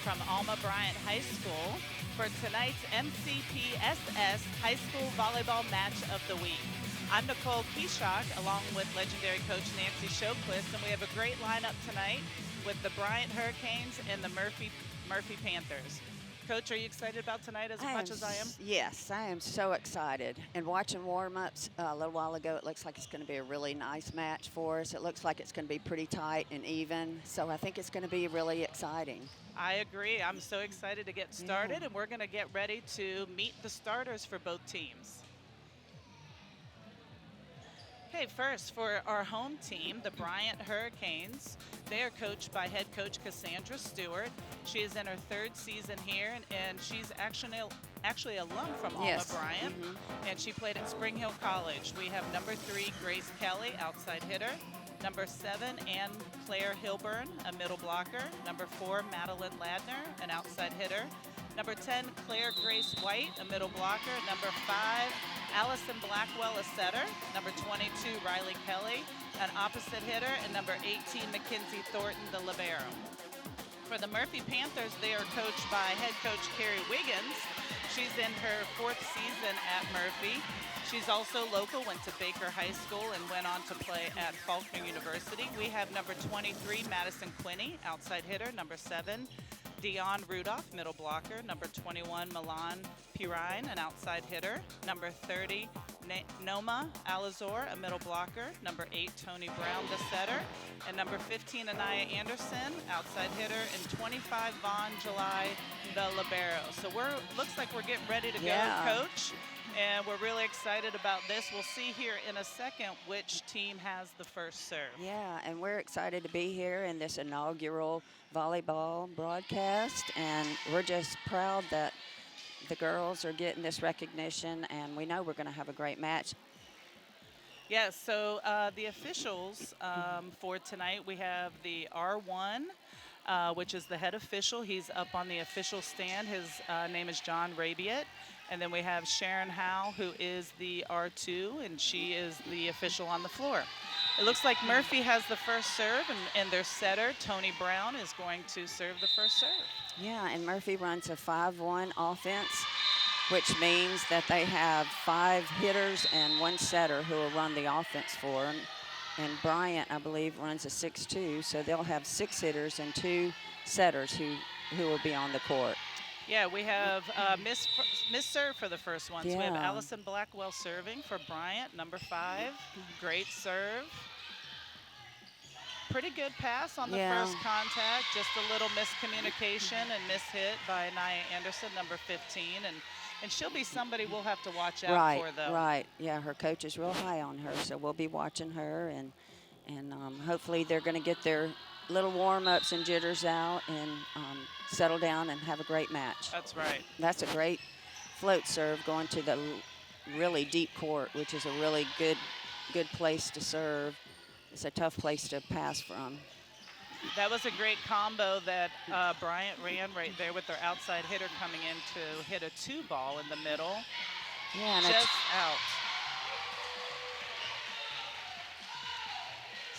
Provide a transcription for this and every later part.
from Alma Bryant High School for tonight's MCPSS High School Volleyball Match of the Week. I'm Nicole Keyshock, along with legendary coach Nancy Shoquist, and we have a great lineup tonight with the Bryant Hurricanes and the Murphy Panthers. Coach, are you excited about tonight as much as I am? Yes, I am so excited. And watching warm-ups a little while ago, it looks like it's going to be a really nice match for us. It looks like it's going to be pretty tight and even. So I think it's going to be really exciting. I agree. I'm so excited to get started, and we're going to get ready to meet the starters for both teams. Okay, first for our home team, the Bryant Hurricanes. They are coached by head coach Cassandra Stewart. She is in her third season here, and she's actually alum from Alma Bryant, and she played at Spring Hill College. We have number 3, Grace Kelly, outside hitter. Number 7, Ann Claire Hilburn, a middle blocker. Number 4, Madeline Ladner, an outside hitter. Number 10, Claire Grace White, a middle blocker. Number 5, Allison Blackwell, a setter. Number 22, Riley Kelly, an opposite hitter. And number 18, Mackenzie Thornton, the libero. For the Murphy Panthers, they are coached by head coach Carrie Wiggins. She's in her 4th season at Murphy. She's also local, went to Baker High School and went on to play at Faulkner University. We have number 23, Madison Quinney, outside hitter. Number 7, Dion Rudolph, middle blocker. Number 21, Milan Pirine, an outside hitter. Number 30, Noma Alazor, a middle blocker. Number 8, Tony Brown, the setter. And number 15, Anaya Anderson, outside hitter. And 25, Vaughn July, the libero. So looks like we're getting ready to go, Coach. And we're really excited about this. We'll see here in a second which team has the first serve. Yeah, and we're excited to be here in this inaugural volleyball broadcast. And we're just proud that the girls are getting this recognition, and we know we're going to have a great match. Yes, so the officials for tonight, we have the R1, which is the head official. He's up on the official stand. His name is John Rabiot. And then we have Sharon Howe, who is the R2, and she is the official on the floor. It looks like Murphy has the first serve, and their setter, Tony Brown, is going to serve the first serve. Yeah, and Murphy runs a 5-1 offense, which means that they have 5 hitters and 1 setter who will run the offense for them. And Bryant, I believe, runs a 6-2, so they'll have 6 hitters and 2 setters who will be on the court. Yeah, we have miss serve for the first one. So we have Allison Blackwell serving for Bryant, number 5. Great serve. Pretty good pass on the first contact. Just a little miscommunication and mishit by Nia Anderson, number 15. And she'll be somebody we'll have to watch out for, though. Right. Yeah, her coach is real high on her, so we'll be watching her. And hopefully they're going to get their little warm-ups and jitters out and settle down and have a great match. That's right. That's a great float serve going to the really deep court, which is a really good place to serve. It's a tough place to pass from. That was a great combo that Bryant ran right there with their outside hitter coming in to hit a 2 ball in the middle. Yeah, and just out.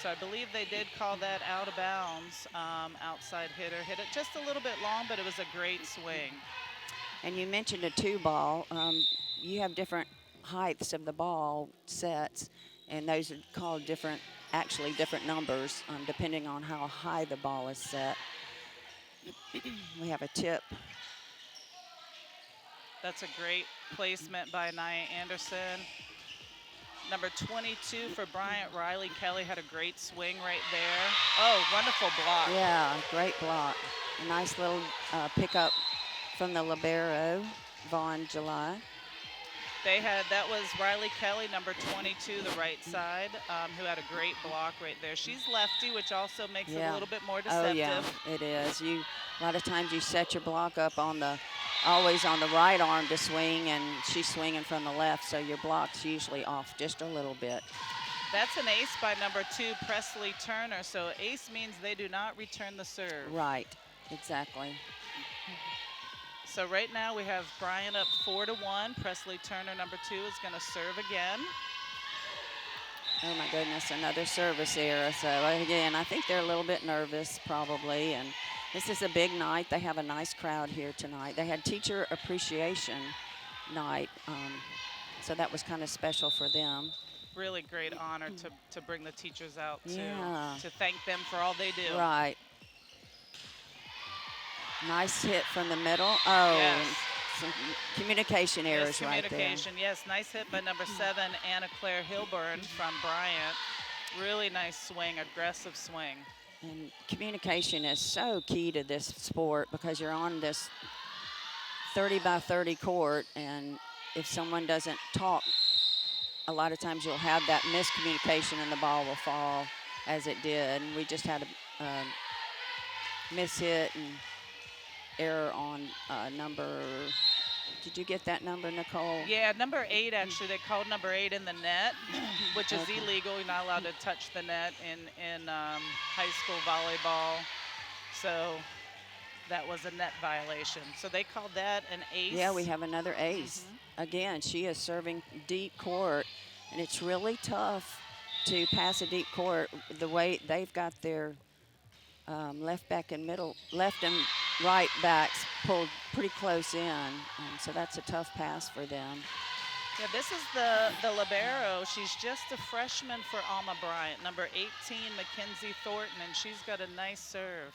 So I believe they did call that out of bounds. Outside hitter hit it just a little bit long, but it was a great swing. And you mentioned a 2 ball. You have different heights of the ball sets, and those are called different numbers depending on how high the ball is set. We have a tip. That's a great placement by Nia Anderson. Number 22 for Bryant, Riley Kelly, had a great swing right there. Oh, wonderful block. Yeah, great block. A nice little pickup from the libero, Vaughn July. That was Riley Kelly, number 22, the right side, who had a great block right there. She's lefty, which also makes it a little bit more deceptive. Oh, yeah, it is. A lot of times you set your block up always on the right arm to swing, and she's swinging from the left, so your block's usually off just a little bit. That's an ace by number 2, Presley Turner. So ace means they do not return the serve. Right, exactly. So right now we have Bryant up 4-1. Presley Turner, number 2, is going to serve again. Oh my goodness, another service error. So again, I think they're a little bit nervous probably, and This is a big night. They have a nice crowd here tonight. They had teacher appreciation night, so that was kind of special for them. Really great honor to bring the teachers out Yeah. to thank them for all they do. Right. Nice hit from the middle. Oh, Yes. and some communication errors right there. Miscommunication. Yes, nice hit by number 7, Anna Claire Hilburn from Bryant. Really nice swing, aggressive swing. And communication is so key to this sport because you're on this 30 by 30 court, and if someone doesn't talk, a lot of times you'll have that miscommunication and the ball will fall as it did. And we just had a mishit and error on number. Did you get that number, Nicole? Yeah, number 8, actually. They called number 8 in the net, which is Okay. illegal. You're not allowed to touch the net in high school volleyball. So that was a net violation. So they called that an ace. Yeah, we have another ace. Again, she is serving deep court, and it's really tough to pass a deep court the way they've got their left back and left and right backs pulled pretty close in, and so that's a tough pass for them. Yeah, this is the libero. She's just a freshman for Alma Bryant, number 18, Mackenzie Thornton, and she's got a nice serve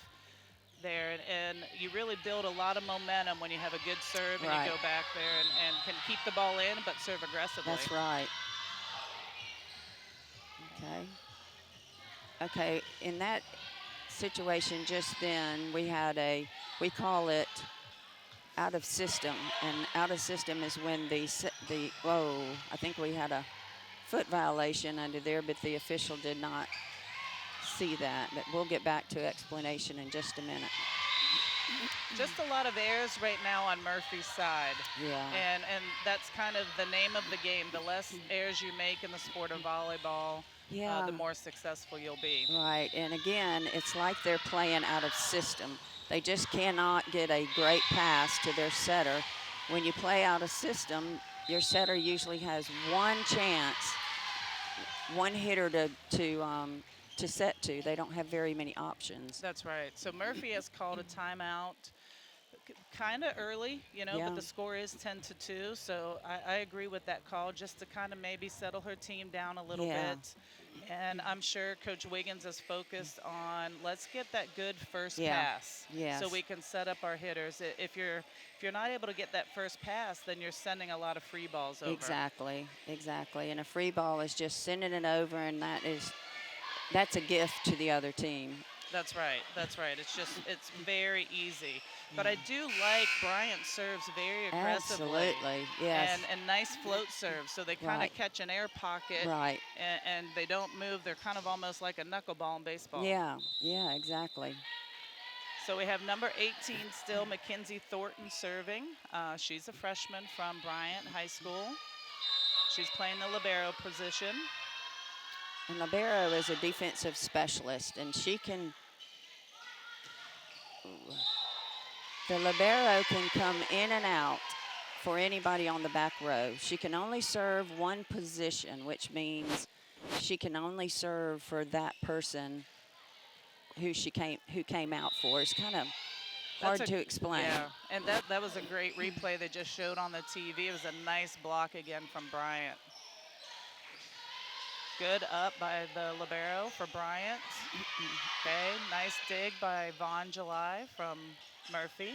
there. And you really build a lot of momentum when you have a good serve and Right. you go back there and can keep the ball in but serve aggressively. That's right. Okay. Okay, in that situation just then, we had we call it out of system, and out of system is when whoa, I think we had a foot violation under there, but the official did not see that. But we'll get back to explanation in just a minute. Just a lot of errors right now on Murphy's side. Yeah. And that's kind of the name of the game. The less errors you make in the sport of volleyball, Yeah. the more successful you'll be. Right, and again, it's like they're playing out of system. They just cannot get a great pass to their setter. When you play out of system, your setter usually has one chance, one hitter to set to. They don't have very many options. That's right. So Murphy has called a timeout kind of early, Yeah. but the score is 10-2. So I agree with that call, just to kind of maybe settle her team down a little Yeah. bit. And I'm sure Coach Wiggins is focused on let's get that good first Yeah. pass, Yes. so we can set up our hitters. If you're not able to get that first pass, then you're sending a lot of free balls over. Exactly, exactly. And a free ball is just sending it over, and that's a gift to the other team. That's right. That's right. It's very easy. But I do like Bryant serves very aggressively. Absolutely, yes. And nice float serves. So they kind of Right. catch an air pocket. Right. And they don't move. They're kind of almost like a knuckleball in baseball. Yeah, yeah, exactly. So we have number 18 still, Mackenzie Thornton serving. She's a freshman from Bryant High School. She's playing the libero position. And libero is a defensive specialist, and she can. The libero can come in and out for anybody on the back row. She can only serve one position, which means she can only serve for that person who came out for. It's kind of hard to explain. Yeah, and that was a great replay they just showed on the TV. It was a nice block again from Bryant. Good up by the libero for Bryant. Okay, nice dig by Vaughn July from Murphy.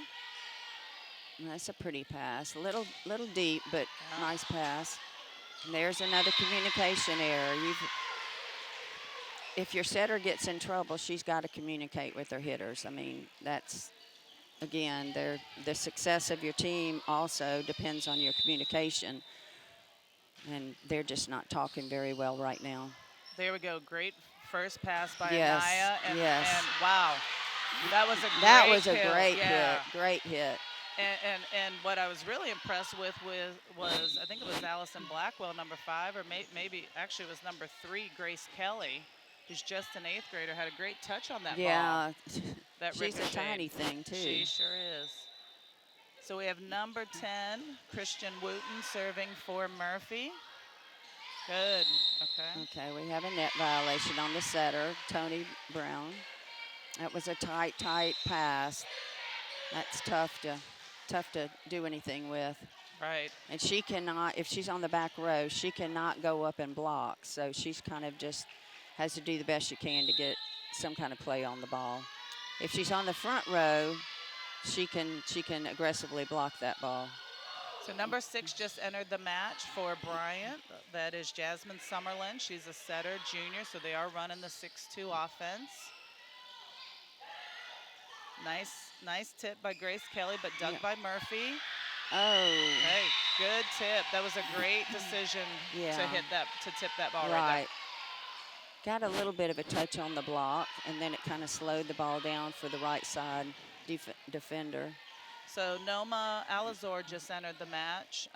And that's a pretty pass. Little deep, but nice pass. And there's another communication error. If your setter gets in trouble, she's got to communicate with her hitters. I mean, that's, again, the success of your team also depends on your communication. And they're just not talking very well right now. There we go. Great first pass by Yes, Anaya. And wow, that was a great hit. Great hit. And what I was really impressed with was I think it was Allison Blackwell, number 5, or maybe actually it was number 3, Grace Kelly, who's just an 8th grader, had a great touch on that ball. Yeah, That she's a ricochet. tiny thing too. She sure is. So we have number 10, Christian Wooten, serving for Murphy. Good. Okay. Okay, we have a net violation on the setter, Tony Brown. That was a tight, tight pass. That's tough to do anything with. Right. And she cannot, if she's on the back row, she cannot go up and block. So she's kind of just has to do the best she can to get some kind of play on the ball. If she's on the front row, she can aggressively block that ball. So number 6 just entered the match for Bryant. That is Jasmine Summerlin. She's a setter, junior, so they are running the 6-2 offense. Nice tip by Grace Kelly, but dug by Murphy. Oh. Hey, good tip. That was a great decision to tip that ball right there. Got a little bit of a touch on the block, and then it kind of slowed the ball down for the right side defender. So Noma Alazor just entered the match.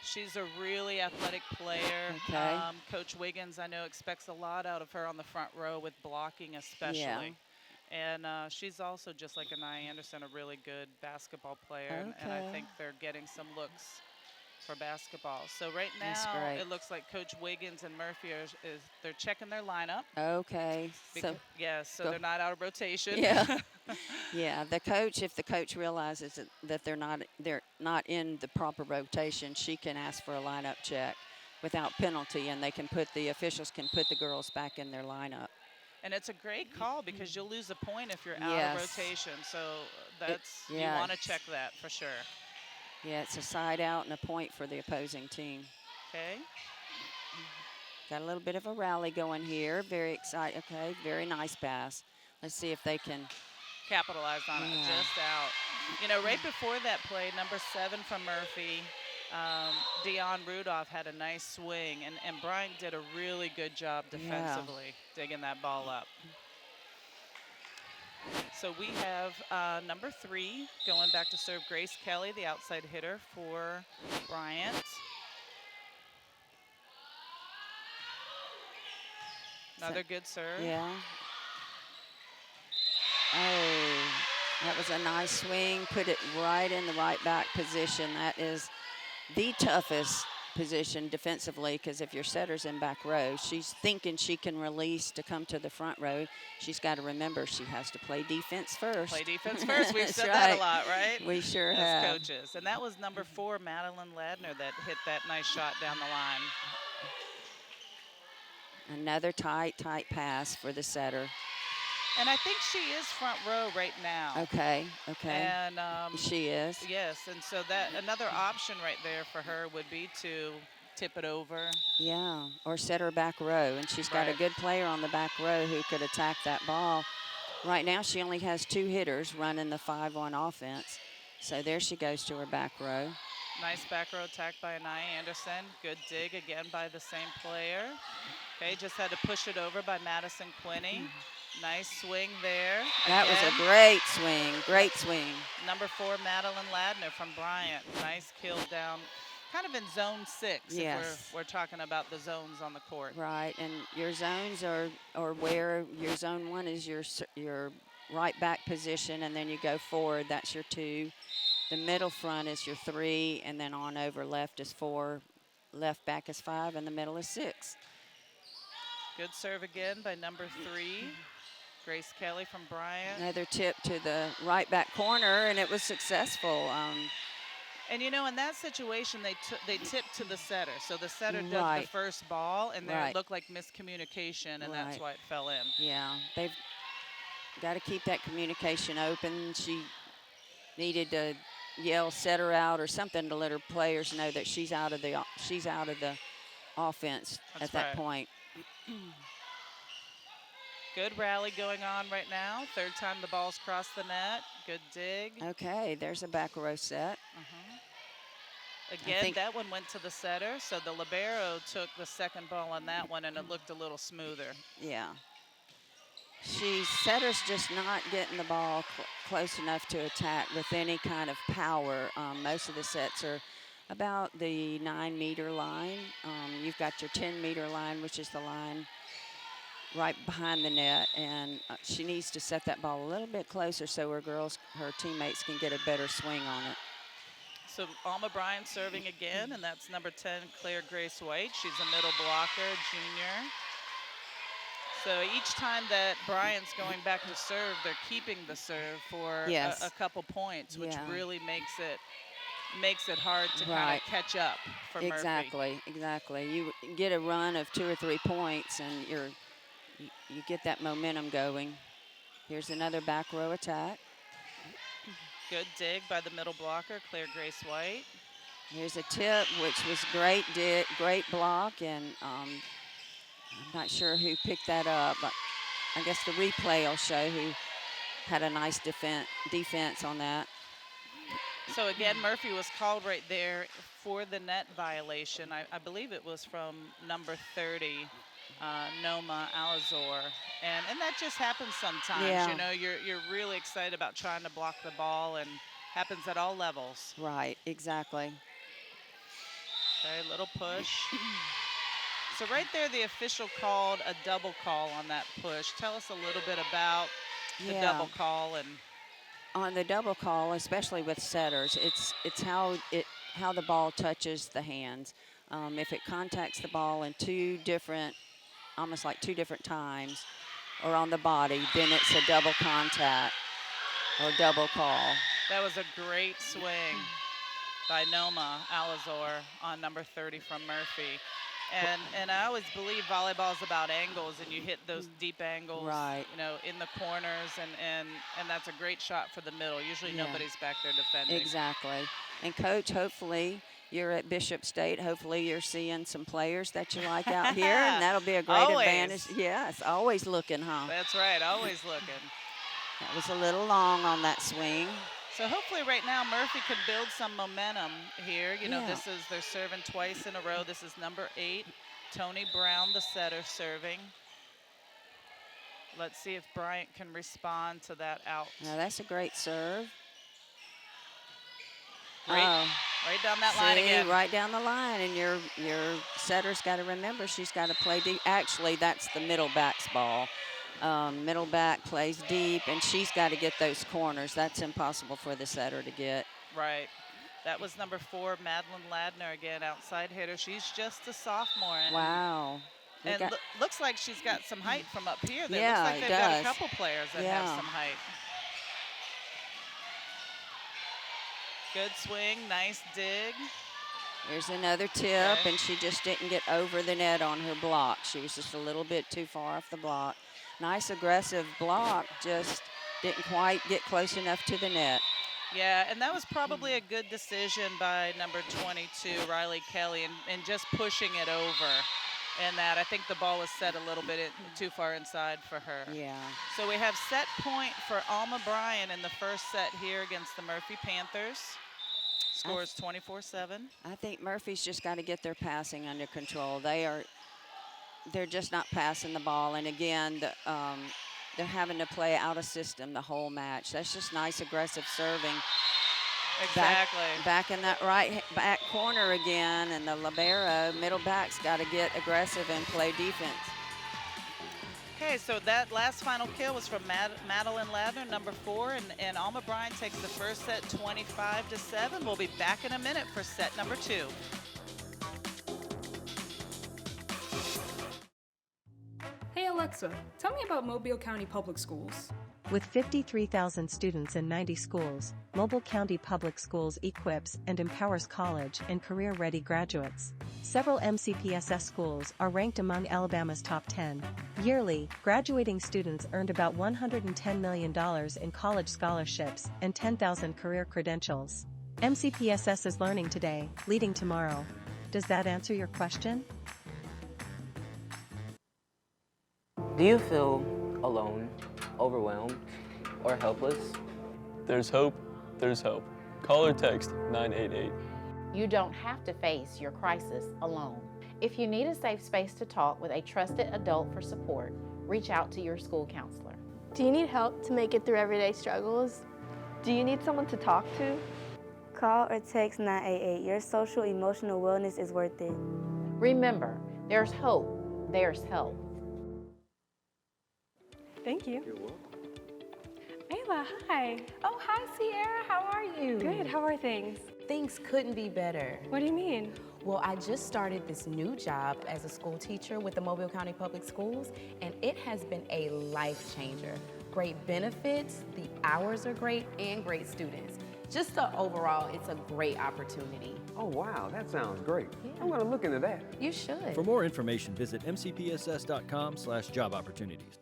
She's a really athletic player. Okay. Coach Wiggins, I know, expects a lot out of her on the front row with blocking especially. Yeah. And she's also, just like Anaya Anderson, a really good basketball player. Okay. And I think they're getting some looks for basketball. So right That's now, great. it looks like Coach Wiggins and Murphy they're checking their lineup. Okay. So they're not out of rotation. Yeah. Yeah. If the coach realizes that they're not in the proper rotation, she can ask for a lineup check without penalty, and the officials can put the girls back in their lineup. And it's a great call because you'll lose a point if you're out Yes. of rotation. So you want to check that for sure. Yeah, it's a side out and a point for the opposing team. Okay. Got a little bit of a rally going here. Very excited. Okay, very nice pass. Let's see if they can Capitalize on it. Just out. You know, right before that play, number 7 from Murphy, Dion Rudolph had a nice swing, and Bryant did a really good job defensively digging that ball up. So we have number 3 going back to serve, Grace Kelly, the outside hitter for Bryant. Another good serve. Yeah. Oh, that was a nice swing. Put it right in the right back position. That is the toughest position defensively, because if your setter's in back row, she's thinking she can release to come to the front row. She's got to remember she has to play defense first. Play defense first. We've said right. that a lot, right? We sure As have. coaches. And that was number 4, Madeline Ladner, that hit that nice shot down the line. Another tight pass for the setter. And I think she is front row right now. Okay. And she is. Yes, and so that another option right there for her would be to tip it over. Yeah, or set her back row. And she's got a good player on the back row who could attack that ball. Right now she only has 2 hitters running the 5-on offense. So there she goes to her back row. Nice back row attack by Anaya Anderson. Good dig again by the same player. Okay, just had to push it over by Madison Quinney. Nice swing there. That was a great swing. Number 4, Madeline Ladner from Bryant. Nice kill down, kind of in zone 6. Yes. If we're talking about the zones on the court. Right, and your zones are where your zone 1 is your right back position, and then you go forward. That's your 2. The middle front is your 3, and then on over left is 4, left back is 5, and the middle is 6. Good serve again by number 3. Grace Kelly from Bryant. Another tip to the right back corner, and it was successful. And you know, in that situation, they tipped to the setter. So the setter dug the first ball, and there it looked like miscommunication, and that's why it fell in. Yeah, they've got to keep that communication open. She needed to yell setter out or something to let her players know that she's out of the offense at that point. Good rally going on right now. 3rd time the ball's crossed the net. Good dig. Okay, there's a back row set. Again, that one went to the setter, so the libero took the 2nd ball on that one, and it looked a little smoother. Yeah. Setter's just not getting the ball close enough to attack with any kind of power. Most of the sets are about the 9-meter line. You've got your 10-meter line, which is the line right behind the net, and she needs to set that ball a little bit closer so her teammates can get a better swing on it. So Alma Bryant serving again, and that's number 10, Claire Grace White. She's a middle blocker, junior. So each time that Bryant's going back to serve, they're keeping the serve for Yes. a couple points, which Yeah. really makes it hard to kind Right. of catch up for Murphy. Exactly. You get a run of 2 or 3 points, and you get that momentum going. Here's another back row attack. Good dig by the middle blocker, Claire Grace White. Here's a tip, which was great block, and I'm not sure who picked that up, but I guess the replay will show who had a nice defense on that. So again, Murphy was called right there for the net violation. I believe it was from number 30, Noma Alazor. And that just happens sometimes. Yeah. You know, you're really excited about trying to block the ball, and happens at all levels. Right, exactly. Okay, little push. So right there, the official called a double call on that push. Tell us a little bit about the double call. And on the double call, especially with setters, it's how the ball touches the hands. If it contacts the ball in almost like two different times, or on the body, then it's a double contact or double call. That was a great swing by Noma Alazor on number 30 from Murphy. And I always believe volleyball is about angles, and you hit those deep angles, right, you know, in the corners, and that's a great shot for the middle. Usually nobody's back there defending. Exactly. And Coach, hopefully you're at Bishop State. Hopefully you're seeing some players that you like out here, and that'll be a great advantage. Yes, always looking, huh? That's right, always looking. That was a little long on that swing. So hopefully right now Murphy can build some momentum here. You know, they're serving twice in a row. This is number 8, Tony Brown, the setter, serving. Let's see if Bryant can respond to that out. Now that's a great serve. Right down that line again. Right down the line, and your setter's got to remember she's got to play deep. Actually, that's the middle back's ball. Middle back plays deep, and she's got to get those corners. That's impossible for the setter to get. Right. That was number 4, Madeline Ladner, again, outside hitter. She's just a sophomore. Wow. And looks like she's got some height from up here. Looks Yeah, like they've got a couple players that have some height. Good swing, nice dig. Here's another tip, and she just didn't get over the net on her block. She was just a little bit too far off the block. Nice aggressive block, just didn't quite get close enough to the net. Yeah, and that was probably a good decision by number 22, Riley Kelly, and just pushing it over. And that, I think the ball was set a little bit too far inside for her. Yeah. So we have set point for Alma Bryant in the first set here against the Murphy Panthers. Scores 24-7. I think Murphy's just got to get their passing under control. They're just not passing the ball, and again, they're having to play out of system the whole match. That's just nice aggressive serving. Exactly. Back in that right back corner again, and the libero middle back's got to get aggressive and play defense. Okay, so that last final kill was from Madeline Ladner, number 4, and Alma Bryant takes the first set 25-7. We'll be back in a minute for set number 2. Hey Alexa, tell me about Mobile County Public Schools. With 53,000 students in 90 schools, Mobile County Public Schools equips and empowers college and career-ready graduates. Several MCPSS schools are ranked among Alabama's top 10. Yearly, graduating students earned about $110 million in college scholarships and 10,000 career credentials. MCPSS is learning today, leading tomorrow. Does that answer your question? Do you feel alone, overwhelmed, or helpless? There's hope, there's hope. Call or text 988. You don't have to face your crisis alone. If you need a safe space to talk with a trusted adult for support, reach out to your school counselor. Do you need help to make it through everyday struggles? Do you need someone to talk to? Call or text 988. Your social emotional wellness is worth it. Remember, there's hope, there's help. Thank you. You're welcome. Ayla, hi. Oh, hi, Sierra. How are you? Good. How are things? Things couldn't be better. What do you mean? Well, I just started this new job as a school teacher with the Mobile County Public Schools, and it has been a life changer. Great benefits, the hours are great, and great students. Just overall, it's a great opportunity. Oh, wow, that sounds great. Yeah. I'm going to look into that. You should. For more information, visit mcpss.com/job opportunities.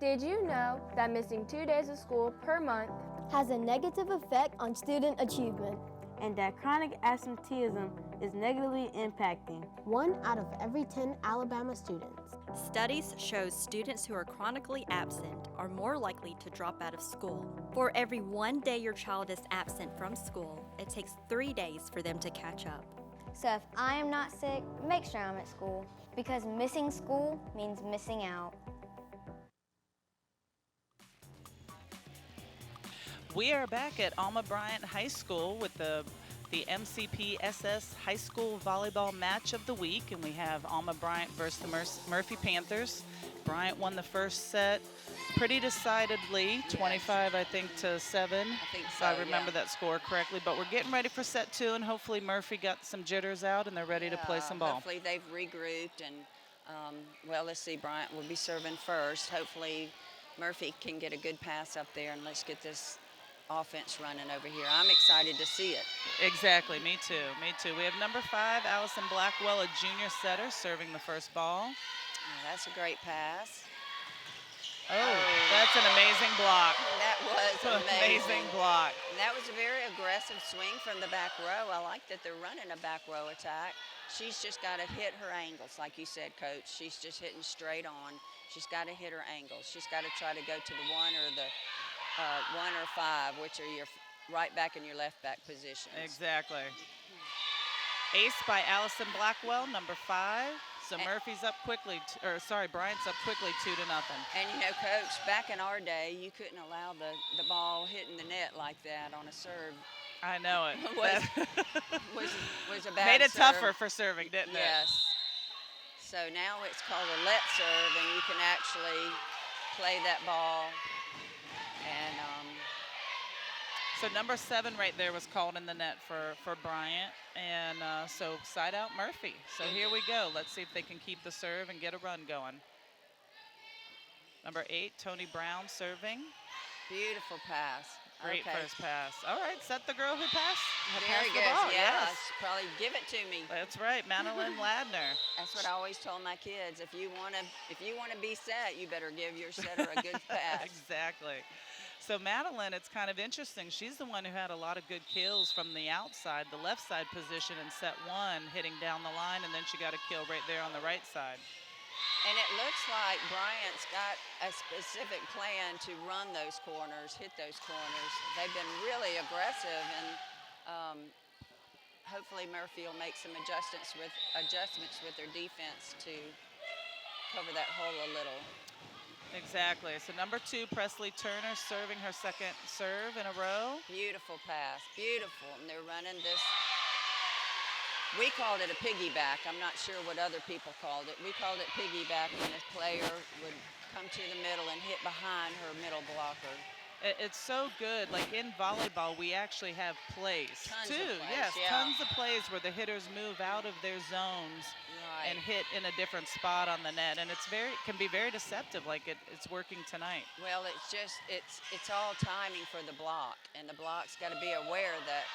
Did you know that missing 2 days of school per month has a negative effect on student achievement? And that chronic absenteeism is negatively impacting 1 out of every 10 Alabama students. Studies show students who are chronically absent are more likely to drop out of school. For every 1 day your child is absent from school, it takes 3 days for them to catch up. So if I am not sick, make sure I'm at school, because missing school means missing out. We are back at Alma Bryant High School with the MCPSS High School Volleyball Match of the Week, and we have Alma Bryant versus the Murphy Panthers. Bryant won the first set pretty decidedly, 25, I think, to 7. I think if so, I remember that score correctly. But we're getting ready for set 2, and hopefully Murphy got some jitters out and they're ready to play some ball. Hopefully they've regrouped, and well, let's see, Bryant will be serving first. Hopefully Murphy can get a good pass up there, and let's get this offense running over here. I'm excited to see it. Exactly, me too, me too. We have number 5, Allison Blackwell, a junior setter, serving the first ball. Oh, that's a great pass. Oh, that's an amazing block. That was amazing block. And that was a very aggressive swing from the back row. I like that they're running a back row attack. She's just got to hit her angles, like you said, Coach. She's just hitting straight on. She's got to hit her angles. She's got to try to go to the 1 or the 1 or 5, which are your right back and your left back positions. Exactly. Ace by Allison Blackwell, number 5. So Murphy's up quickly, Bryant's up quickly 2-0. And you know, Coach, back in our day, you couldn't allow the ball hitting the net like that on a serve. I know it. was a bad Made it serve. tougher for serving, didn't it? Yes. So now it's called a let serve, and you can actually play that ball. And so number 7 right there was called in the net for Bryant, and so side out Murphy. So here we go. Let's see if they can keep the serve and get a run going. Number 8, Tony Brown serving. Beautiful pass. Great first pass. All right, set the girl who passed. Very good. The ball. Yes. Probably give it to me. That's right, Madeline Ladner. That's what I always told my kids. If you want to be set, you better give your setter a good pass. Exactly. So Madeline, it's kind of interesting. She's the one who had a lot of good kills from the outside, the left side position in set 1, hitting down the line, and then she got a kill right there on the right side. And it looks like Bryant's got a specific plan to run those corners, hit those corners. They've been really aggressive, and hopefully Murphy will make some adjustments with their defense to cover that hole a little. Exactly. So number 2, Presley Turner, serving her second serve in a row. Beautiful pass, beautiful. And they're running this. We called it a piggyback. I'm not sure what other people called it. We called it piggyback when a player would come to the middle and hit behind her middle blocker. It's so good. Like in volleyball, we actually have plays tons too. Of plays, yes, yeah. Tons of plays where the hitters move out of their zones and hit in a different spot on the net, and can be very deceptive. Like it's working tonight. Well, it's all timing for the block, and the block's got to be aware that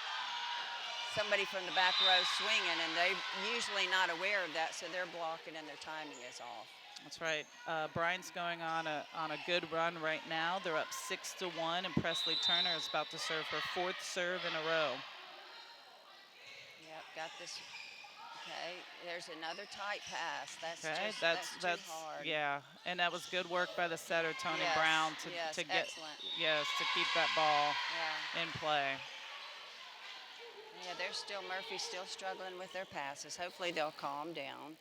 somebody from the back row swinging, and they're usually not aware of that, so they're blocking and their timing is off. That's right. Bryant's going on a good run right now. They're up 6-1, and Presley Turner is about to serve her 4th serve in a row. Yep, got this. Okay, there's another tight pass. That's too hard. Yeah, and that was good work by the setter, Tony Yes, Brown, to get excellent. to keep that ball in play. Yeah, Murphy's still struggling with their passes. Hopefully they'll calm down.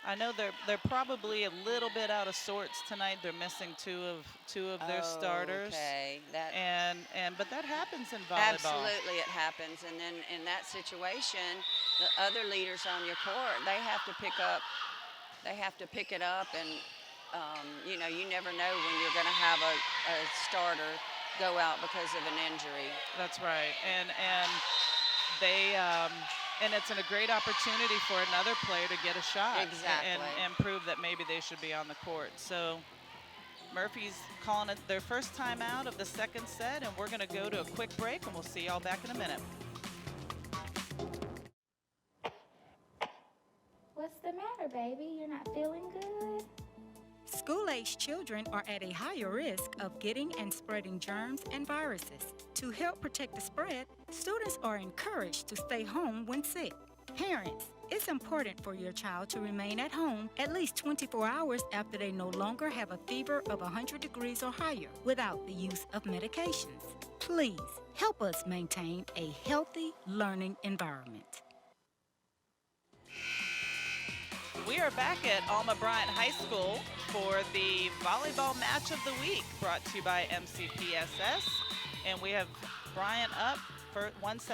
I know they're probably a little bit out of sorts tonight. They're missing two of their starters. Okay. But that happens in volleyball. Absolutely, it happens. And then in that situation, the other leaders on your court, they have to pick it up, and you never know when you're going to have a starter go out because of an injury. That's right. And they And it's a great opportunity for another player to get a shot. Exactly. And prove that maybe they should be on the court. So Murphy's calling it their first time out of the second set, and we're going to go to a quick break, and we'll see y'all back in a minute. What's the matter, baby? You're not feeling good? School-aged children are at a higher risk of getting and spreading germs and viruses. To help protect the spread, students are encouraged to stay home when sick. Parents, it's important for your child to remain at home at least 24 hours after they no longer have a fever of 100 degrees or higher without the use of medications. Please help us maintain a healthy learning environment. We are back at Alma Bryant High School for the volleyball match of the week, brought to you by MCPSS. And we have Bryant up for 1-0,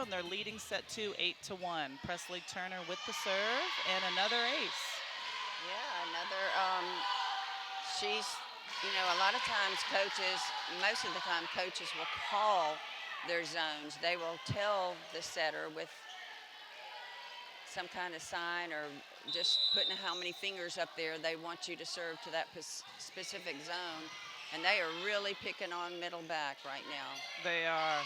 and they're leading set 2, 8-1. Presley Turner with the serve and another ace. Yeah, another, she's, you know, a lot of times coaches, most of the time coaches will call their zones. They will tell the setter with some kind of sign or just putting how many fingers up there they want you to serve to that specific zone. And they are really picking on middle back right now. They are.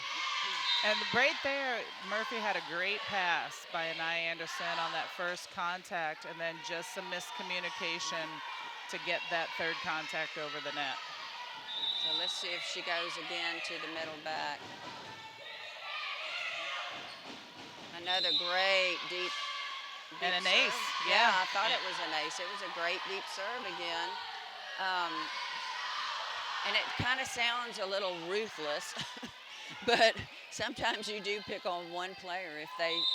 And right there, Murphy had a great pass by Anaya Anderson on that first contact, and then just some miscommunication to get that third contact over the net. So let's see if she goes again to the middle back. Another great deep and an serve. ace. Yeah, I thought it was an ace. It was a great deep serve again. And it kind of sounds a little ruthless, but sometimes you do pick on one player.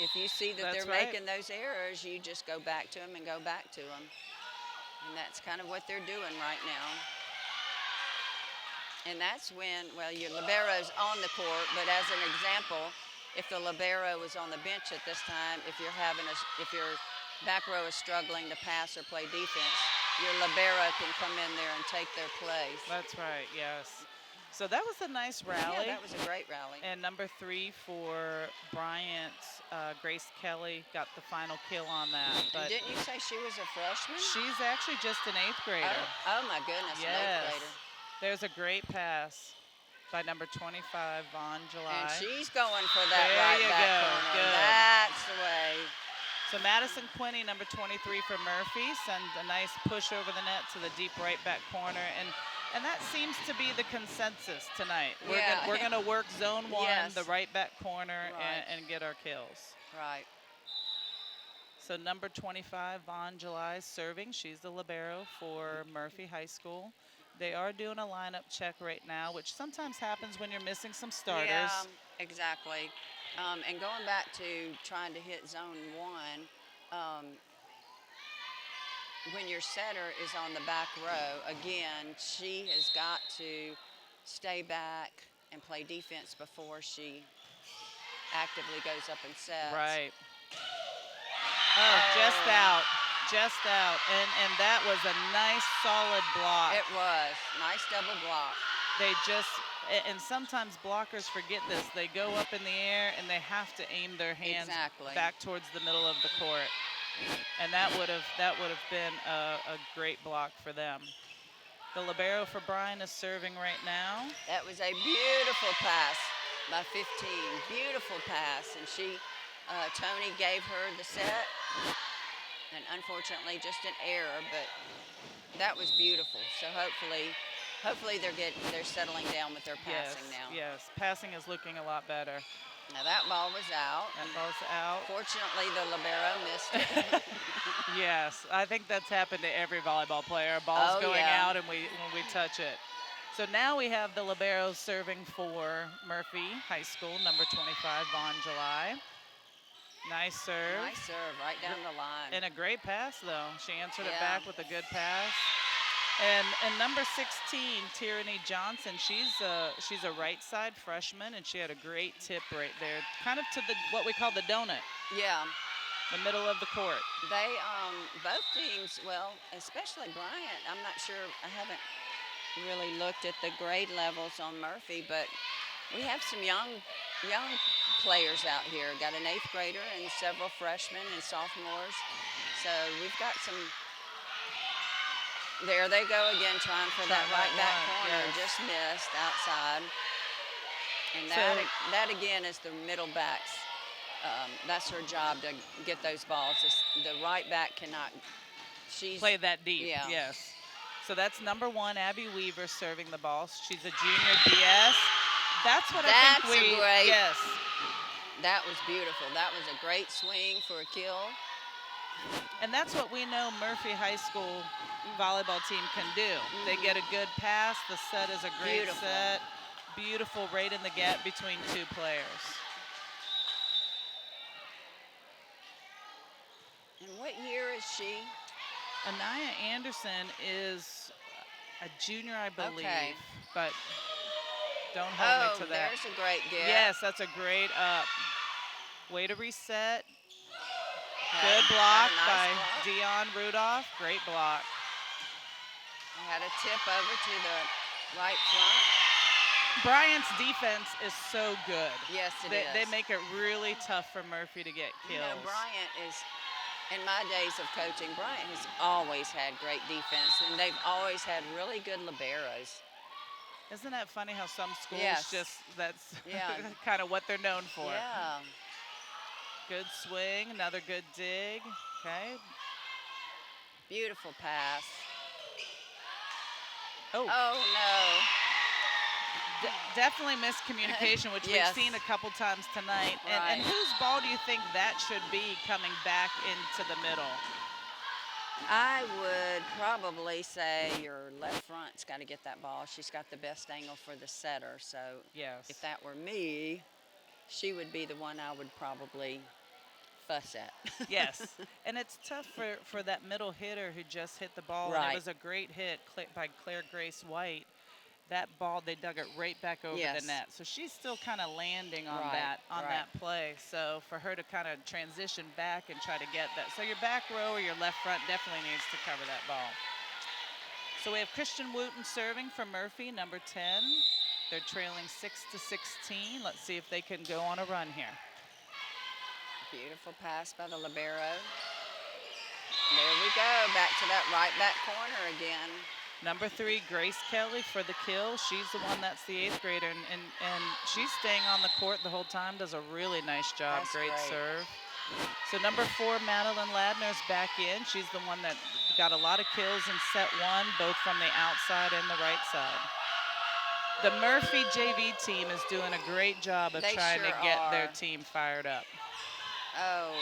If you see that they're making those errors, you just go back to them and go back to them. And that's kind of what they're doing right now. And that's when, well, your libero's on the court, but as an example, if the libero is on the bench at this time, if your back row is struggling to pass or play defense, your libero can come in there and take their place. That's right, yes. So that was a nice rally. Yeah, that was a great rally. And number 3 for Bryant, Grace Kelly got the final kill on that. But didn't you say she was a freshman? She's actually just an 8th grader. Oh my goodness, yes. An 8th grader. There's a great pass by number 25, Vaughn July. And she's going for that there right you back go. corner. Good. That's the way. So Madison Quinney, number 23 for Murphy, sends a nice push over the net to the deep right back corner. And that seems to be the consensus tonight. We're gonna work zone 1, yes. the right back corner, right. and get our kills. Right. So number 25, Vaughn July, serving. She's the libero for Murphy High School. They are doing a lineup check right now, which sometimes happens when you're missing some starters. Yeah, exactly. And going back to trying to hit zone 1, when your setter is on the back row, again, she has got to stay back and play defense before she actively goes up and sets. Right. Oh, just out. Just out. And that was a nice, solid block. It was. Nice double block. They just, and sometimes blockers forget this. They go up in the air and they have to aim their hands back towards the middle of the court. And that would have been a great block for them. The libero for Bryant is serving right now. That was a beautiful pass by 15. Beautiful pass. And Tony gave her the set. And unfortunately, just an error, but that was beautiful. So hopefully they're settling down with their passing now. Yes, passing is looking a lot better. Now that ball was out. That ball's out. Fortunately, the libero missed it. Yes, I think that's happened to every volleyball player. Ball's going out, and when we touch it. So now we have the libero serving for Murphy High School, number 25, Vaughn July. Nice serve. Nice serve, right down the line. And a great pass, though. She answered it back with a good pass. And number 16, Tyranny Johnson, she's a right side freshman, and she had a great tip right there, kind of to what we call the donut. Yeah. The middle of the court. They, both teams, well, especially Bryant, I'm not sure, I haven't really looked at the grade levels on Murphy, but we have some young players out here. Got an 8th grader and several freshmen and sophomores. So we've got some. There they go again, trying for that right back corner. Yes. Just missed outside. And that again is the middle backs. That's her job to get those balls. The right back cannot. She's play that deep. Yeah. Yes. So that's number 1, Abby Weaver serving the ball. She's a junior DS. That's what I think we. Great. Yes. That was beautiful. That was a great swing for a kill. And that's what we know Murphy High School volleyball team can do. They get a good pass. The set is a great set. Beautiful right in the gap between 2 players. And what year is she? Anaya Anderson is a junior, I believe. Okay. But don't hold me to that. There's a great get. Yes, that's a great up. Way to reset. Okay. Good block Nice by block. Dion Rudolph. Great block. I had a tip over to the right front. Bryant's defense is so good. Yes, it is. They make it really tough for Murphy to get kills. You know, Bryant is, in my days of coaching, Bryant has always had great defense, and they've always had really good liberos. Isn't that funny how some schools that's kind of what they're known for? Yeah. Good swing, another good dig. Okay. Beautiful pass. Oh. Oh, no. Definitely miscommunication, which we've seen a couple times tonight. And whose ball do you think that should be coming back into the middle? I would probably say your left front's got to get that ball. She's got the best angle for the setter. So if that were me, she would be the one I would probably fuss at. Yes, and it's tough for that middle hitter who just hit the ball. Right. And it was a great hit by Claire Grace White. That ball, they dug it right back over the net. So she's still kind of landing on that play. So for her to kind of transition back and try to get that. So your back row or your left front definitely needs to cover that ball. So we have Christian Wooten serving for Murphy, number 10. They're trailing 6-16. Let's see if they can go on a run here. Beautiful pass by the libero. There we go, back to that right back corner again. Number 3, Grace Kelly for the kill. She's the one that's the 8th grader, and she's staying on the court the whole time, does a really nice job. That's great great. serve. So number 4, Madeline Ladner's back in. She's the one that got a lot of kills in set 1, both from the outside and the right side. The Murphy JV team is doing a great job of trying to get their team fired up. Oh.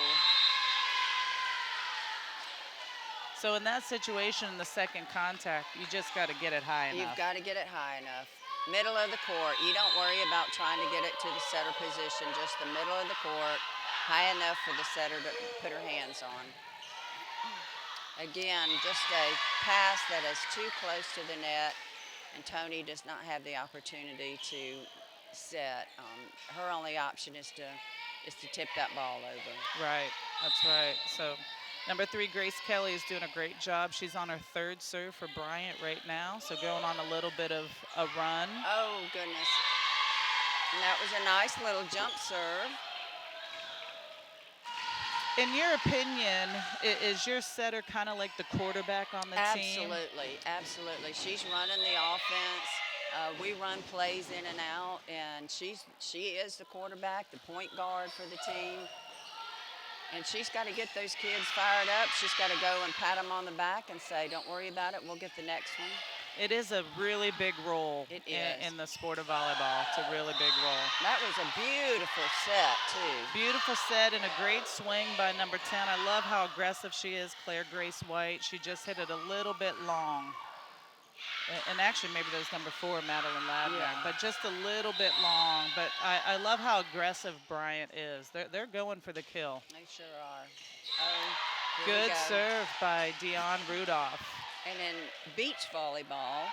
So in that situation, in the second contact, you just got to get it high enough. You've got to get it high enough. Middle of the court. You don't worry about trying to get it to the setter position, just the middle of the court, high enough for the setter to put her hands on. Again, just a pass that is too close to the net, and Tony does not have the opportunity to set. Her only option is to tip that ball over. Right, that's right. So number 3, Grace Kelly is doing a great job. She's on her 3rd serve for Bryant right now, so going on a little bit of a run. Oh, goodness. And that was a nice little jump serve. In your opinion, is your setter kind of like the quarterback on the team? Absolutely, absolutely. She's running the offense. We run plays in and out, and she is the quarterback, the point guard for the team. And she's got to get those kids fired up. She's got to go and pat them on the back and say, don't worry about it, we'll get the next one. It is a really big role in the sport of volleyball. It's a really big role. That was a beautiful set, too. Beautiful set and a great swing by number 10. I love how aggressive she is, Claire Grace White. She just hit it a little bit long. And actually, maybe that was number 4, Madeline Ladner, but just a little bit long. But I love how aggressive Bryant is. They're going for the kill. They sure are. Oh, good serve by Dion Rudolph. And in beach volleyball,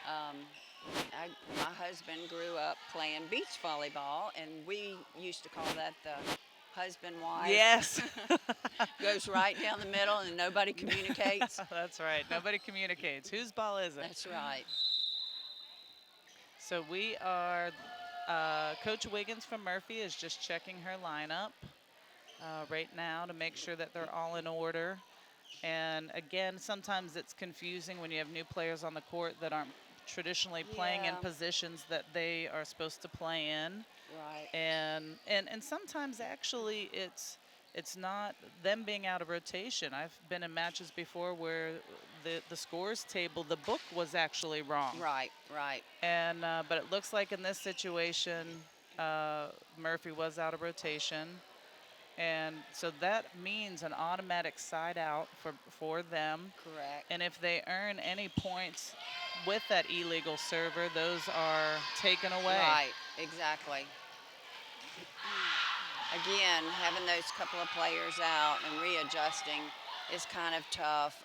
my husband grew up playing beach volleyball, and we used to call that the husband-wife. Yes. Goes right down the middle and nobody communicates. That's right. Nobody communicates. Whose ball is it? That's right. So we are Coach Wiggins from Murphy is just checking her lineup right now to make sure that they're all in order. And again, sometimes it's confusing when you have new players on the court that aren't traditionally playing in positions that they are supposed to play in. Right. And sometimes actually it's not them being out of rotation. I've been in matches before where the scores table, the book was actually wrong. Right, right. And but it looks like in this situation, Murphy was out of rotation. And so that means an automatic side out for them. Correct. And if they earn any points with that illegal server, those are taken away. Right, exactly. Again, having those couple of players out and readjusting is kind of tough.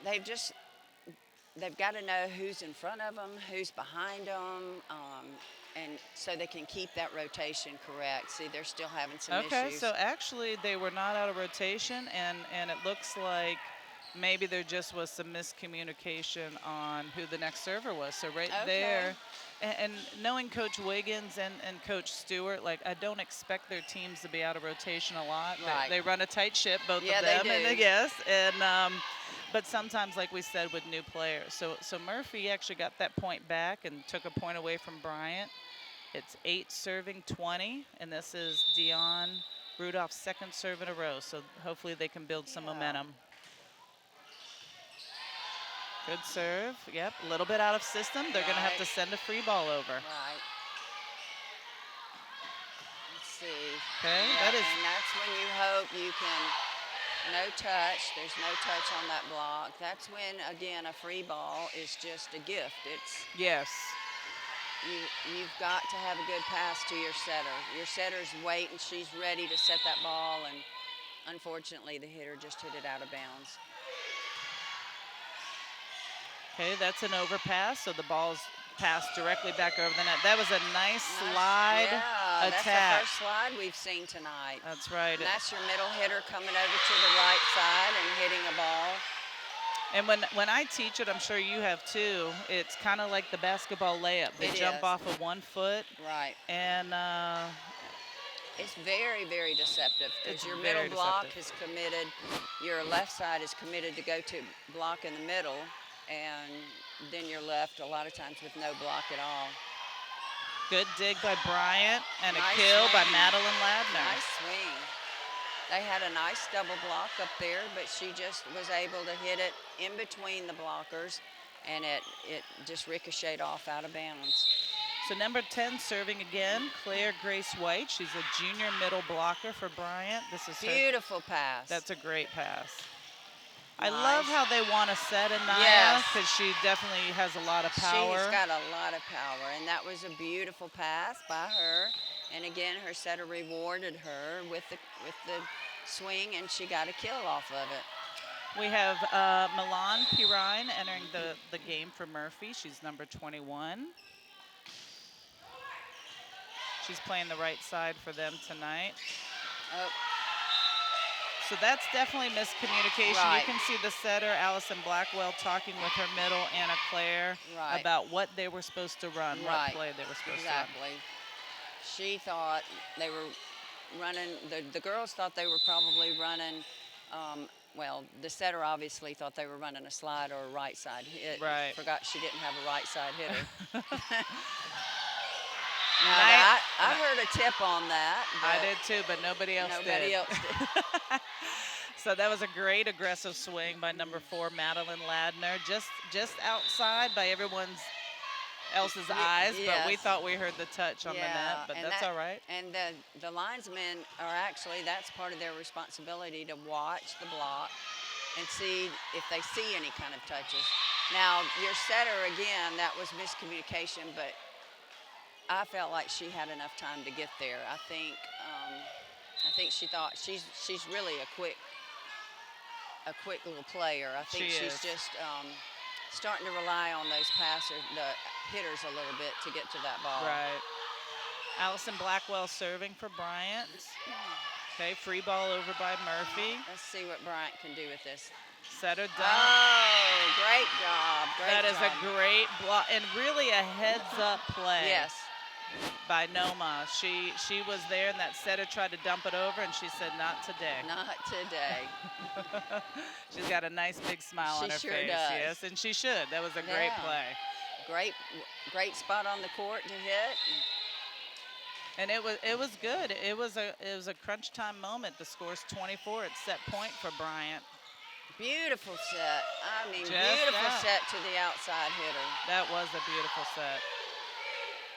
They've got to know who's in front of them, who's behind them, and so they can keep that rotation correct. See, they're still having some issues. Okay, so actually they were not out of rotation, and it looks like maybe there just was some miscommunication on who the next server was. So right there, and knowing Coach Wiggins and Coach Stewart, like I don't expect their teams to be out of rotation a lot. Right. They run a tight ship, both of them. They do. And yes, and but sometimes, like we said, with new players. So Murphy actually got that point back and took a point away from Bryant. It's 8 serving 20, and this is Dion Rudolph's second serve in a row. So hopefully they can build some momentum. Good serve. Yep, a little bit out of system. They're going to have to send a free ball over. Right. Let's see. Okay, and that's when you hope you can, no touch. There's no touch on that block. That's when, again, a free ball is just a gift. It's yes. You've got to have a good pass to your setter. Your setter's waiting. She's ready to set that ball, and unfortunately, the hitter just hit it out of bounds. Okay, that's an overpass, so the ball's passed directly back over the net. That was a nice slide attack. That's the first slide we've seen tonight. That's right. And that's your middle hitter coming over to the right side and hitting a ball. And when I teach it, I'm sure you have too, it's kind of like the basketball layup. They jump off of 1 foot. Right. And it's very, very deceptive because your middle block is committed, your left side is committed to go to block in the middle, and then you're left a lot of times with no block at all. Good dig by Bryant and nice a kill swing. by Madeline Ladner. Nice swing. They had a nice double block up there, but she just was able to hit it in between the blockers, and it just ricocheted off out of bounds. So number 10 serving again, Claire Grace White. She's a junior middle blocker for Bryant. This is beautiful pass. That's a great pass. Nice. I love how they want to set Anaya because she definitely has a lot of power. She's got a lot of power, and that was a beautiful pass by her. And again, her setter rewarded her with the swing, and she got a kill off of it. We have Milan Pirine entering the game for Murphy. She's number 21. She's playing the right side for them tonight. Oh. So that's definitely miscommunication. Right. You can see the setter, Allison Blackwell, talking with her middle, Anna Claire, about what they were supposed to run, what play they were supposed to run. Exactly. She thought they were running, the girls thought they were probably running, well, the setter obviously thought they were running a slide or a right side hit. Right. Forgot she didn't have a right side hitter. Now, I heard a tip on that. I did too, but nobody else did. Nobody else did. So that was a great aggressive swing by number 4, Madeline Ladner, just outside by everyone else's eyes, but we thought we heard the touch on the net, but that's all right. And the linesmen are actually, that's part of their responsibility to watch the block and see if they see any kind of touches. Now, your setter, again, that was miscommunication, but I felt like she had enough time to get there. I think she thought she's really a quick little player. I think she's just starting to rely on those the hitters a little bit to get to that ball. Right. Allison Blackwell serving for Bryant. Okay, free ball over by Murphy. Let's see what Bryant can do with this. Setter dump. Oh, great job. That is a great block and really a heads-up play. Yes. By Noma. She was there, and that setter tried to dump it over, and she said, "Not today." Not today. She's got a nice big smile on her She sure face. does. Yes, and she should. That was a great play. Great spot on the court to hit. And it was good. It was a crunch time moment. The score's 24. It's set point for Bryant. Beautiful set. I mean, Just beautiful out. set to the outside hitter. That was a beautiful set.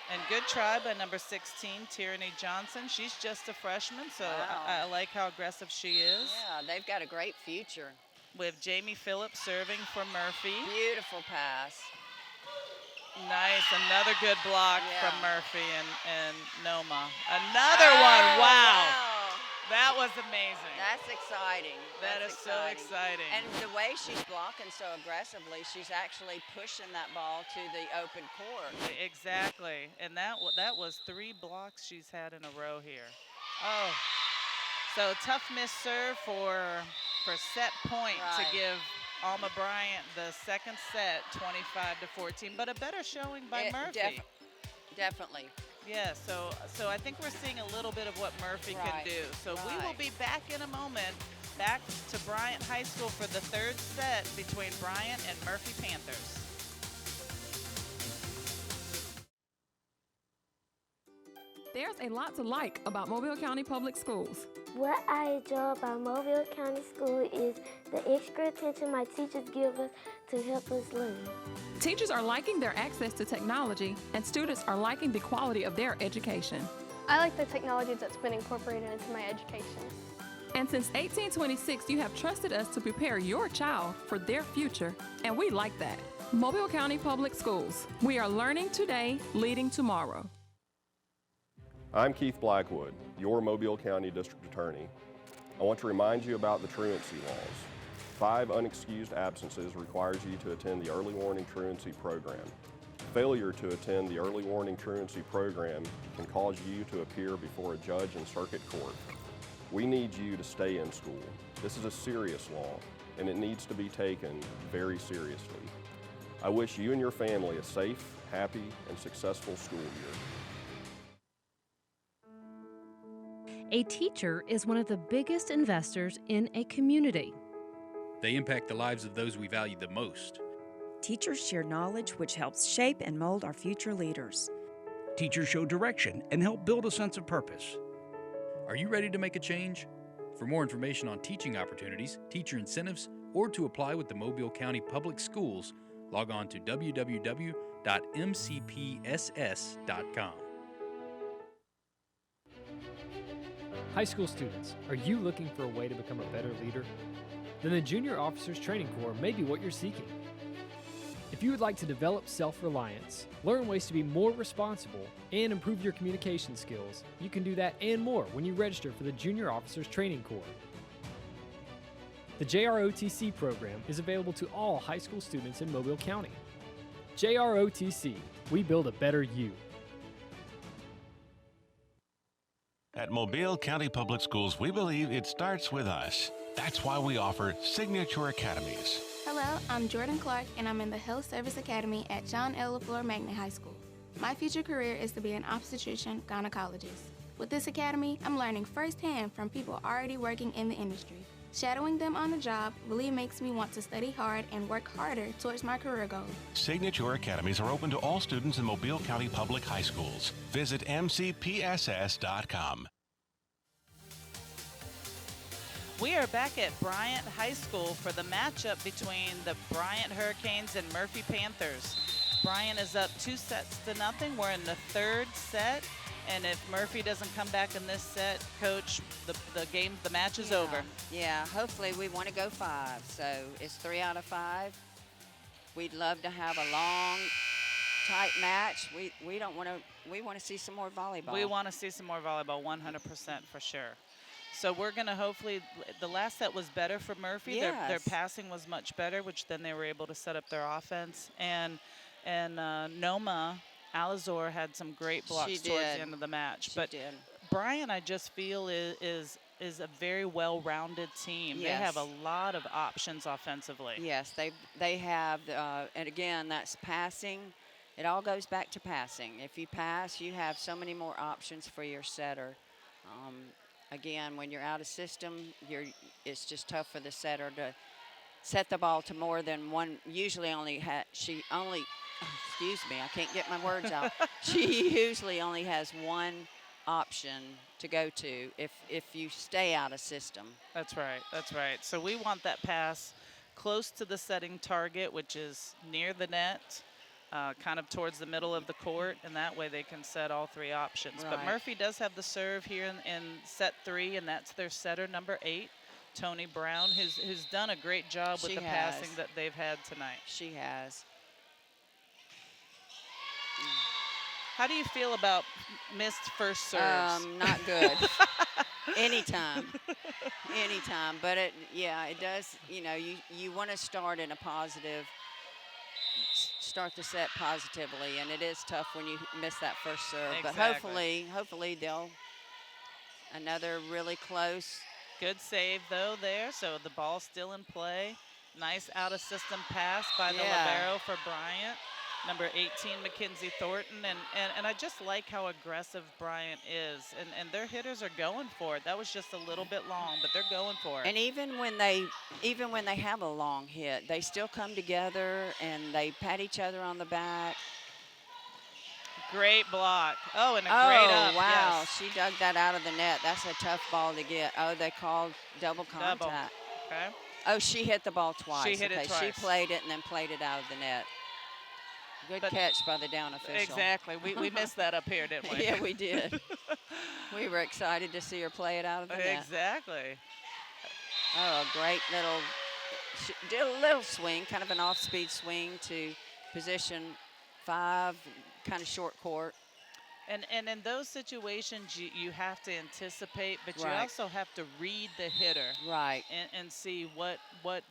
And good try by number 16, Tierney Johnson. She's just a freshman, so Wow. I like how aggressive she is. Yeah, they've got a great future. With Jamie Phillips serving for Murphy. Beautiful pass. Nice, another good block Yeah. from Murphy and Noma. Another one, wow. That was amazing. That's exciting. That That's is so exciting. And the way she's blocking so aggressively, she's actually pushing that ball to the open court. Exactly, and that was 3 blocks she's had in a row here. Oh, so tough miss serve for set point to Right. give Alma Bryant the second set, 25-14, but a better showing by Murphy. Definitely. Yeah, so I think we're seeing a little bit of what Murphy can Right, do. So we will right. be back in a moment, back to Bryant High School for the 3rd set between Bryant and Murphy Panthers. There's a lot to like about Mobile County Public Schools. What I enjoy about Mobile County School is the extra attention my teachers give us to help us learn. Teachers are liking their access to technology, and students are liking the quality of their education. I like the technology that's been incorporated into my education. And since 1826, you have trusted us to prepare your child for their future, and we like that. Mobile County Public Schools. We are learning today, leading tomorrow. I'm Keith Blackwood, your Mobile County District Attorney. I want to remind you about the truancy laws. 5 unexcused absences requires you to attend the Early Warning Truancy Program. Failure to attend the Early Warning Truancy Program can cause you to appear before a judge in circuit court. We need you to stay in school. This is a serious law, and it needs to be taken very seriously. I wish you and your family a safe, happy, and successful school year. A teacher is one of the biggest investors in a community. They impact the lives of those we value the most. Teachers share knowledge which helps shape and mold our future leaders. Teachers show direction and help build a sense of purpose. Are you ready to make a change? For more information on teaching opportunities, teacher incentives, or to apply with the Mobile County Public Schools, log on to www.mcpss.com. High school students, are you looking for a way to become a better leader? Then the Junior Officers Training Corps may be what you're seeking. If you would like to develop self-reliance, learn ways to be more responsible, and improve your communication skills, you can do that and more when you register for the Junior Officers Training Corps. The JROTC program is available to all high school students in Mobile County. JROTC, we build a better you. At Mobile County Public Schools, we believe it starts with us. That's why we offer Signature Academies. Hello, I'm Jordan Clark, and I'm in the Health Service Academy at John L. LaFleur Magnet High School. My future career is to be an obstetrician-gynecologist. With this academy, I'm learning firsthand from people already working in the industry. Shadowing them on the job really makes me want to study hard and work harder towards my career goals. Signature Academies are open to all students in Mobile County Public High Schools. Visit mcpss.com. We are back at Bryant High School for the matchup between the Bryant Hurricanes and Murphy Panthers. Bryant is up 2-0. We're in the 3rd set, and if Murphy doesn't come back in this set, Coach, the match is over. Yeah, hopefully we want to go 5. So it's 3 out of 5. We'd love to have a long, tight match. We want to see some more volleyball. We want to see some more volleyball, 100% for sure. So we're going to hopefully, the last set was better for Murphy. Yes. Their passing was much better, which then they were able to set up their offense. And Noma Alizor had some great blocks towards the end of the match. But Bryant, I just feel, is is a very well-rounded team. They have a lot of options offensively. Yes, they have, and again, that's passing. It all goes back to passing. If you pass, you have so many more options for your setter. Again, when you're out of system, it's just tough for the setter to set the ball to more than one. Usually excuse me, I can't get my words out. She usually only has one option to go to if you stay out of system. That's right. That's right. So we want that pass close to the setting target, which is near the net, kind of towards the middle of the court, and that way they can set all three options. Right. But Murphy does have the serve here in set 3, and that's their setter, number 8, Tony Brown, who's done a great job with the passing that they've had tonight. She has. How do you feel about missed first serves? Not good. Anytime. But it does, you want to start in a positive, start the set positively, and it is tough when you miss that first serve. Exactly. But hopefully they'll, another really close. Good save, though, there. So the ball's still in play. Nice out-of-system pass by the libero for Bryant. Number 18, Mackenzie Thornton. And I just like how aggressive Bryant is. And their hitters are going for it. That was just a little bit long, but they're going for it. And even when they have a long hit, they still come together and they pat each other on the back. Great block. Oh, and a great up. Oh, wow. Yes. She dug that out of the net. That's a tough ball to get. Oh, they called double contact. Double. Okay. Oh, she hit the ball twice. She hit it twice. She played it and then played it out of the net. Good catch by the down official. Exactly. We missed that up here, didn't we? Yeah, we did. We were excited to see her play it out of the net. Exactly. Oh, a great little, she did a little swing, kind of an off-speed swing to position 5, kind of short court. And in those situations, you have to anticipate, but you Right. also have to read the hitter. Right. And see what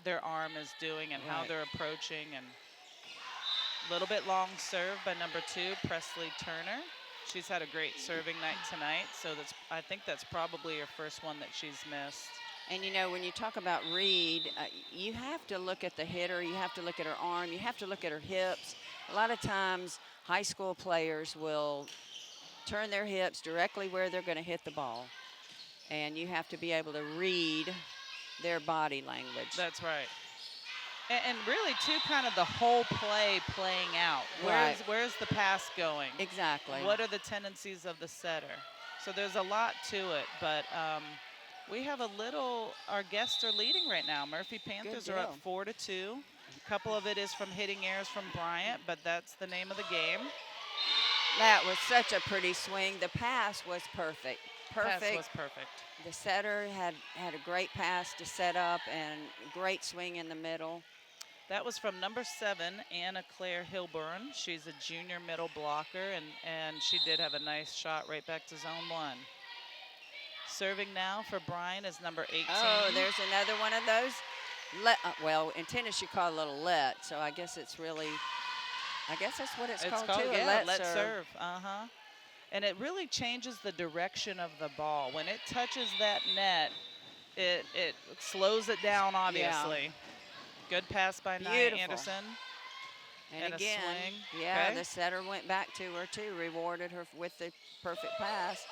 their arm is doing and how Right. they're approaching. And a little bit long serve by number 2, Presley Turner. She's had a great serving night tonight, so I think that's probably her first one that she's missed. And, when you talk about read, you have to look at the hitter. You have to look at her arm. You have to look at her hips. A lot of times, high school players will turn their hips directly where they're going to hit the ball. And you have to be able to read their body language. That's right. And really, too, kind of the whole play playing out. Where's the pass going? Exactly. What are the tendencies of the setter? So there's a lot to it, but we have our guests are leading right now. Murphy Panthers are up 4-2. A couple of it is from hitting errors from Bryant, but that's the name of the game. That was such a pretty swing. The pass was perfect. Pass was perfect. The setter had a great pass to set up and great swing in the middle. That was from number 7, Anna Claire Hilburn. She's a junior middle blocker, and she did have a nice shot right back to zone 1. Serving now for Bryant is number 18. Oh, there's another one of those. Well, in tennis you call it a little let, so I guess that's what it's called too. Yeah, a let serve. And it really changes the direction of the ball. When it touches that net, it slows it down, obviously. Yeah. Good pass by Nia Beautiful. Anderson. And a again, swing. yeah, Okay. the setter went back to her too, rewarded her with the perfect pass.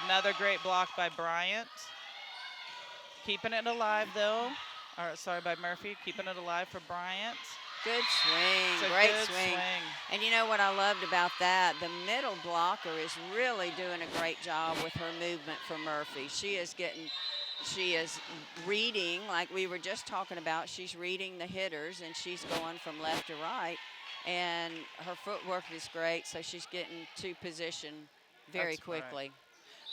Another great block by Bryant. Keeping it alive, though. By Murphy. Keeping it alive for Bryant. Good swing, It's a great good swing. swing. And you know what I loved about that? The middle blocker is really doing a great job with her movement for Murphy. She is reading, like we were just talking about, she's reading the hitters and she's going from left to right. And her footwork is great, so she's getting to position very That's right. quickly.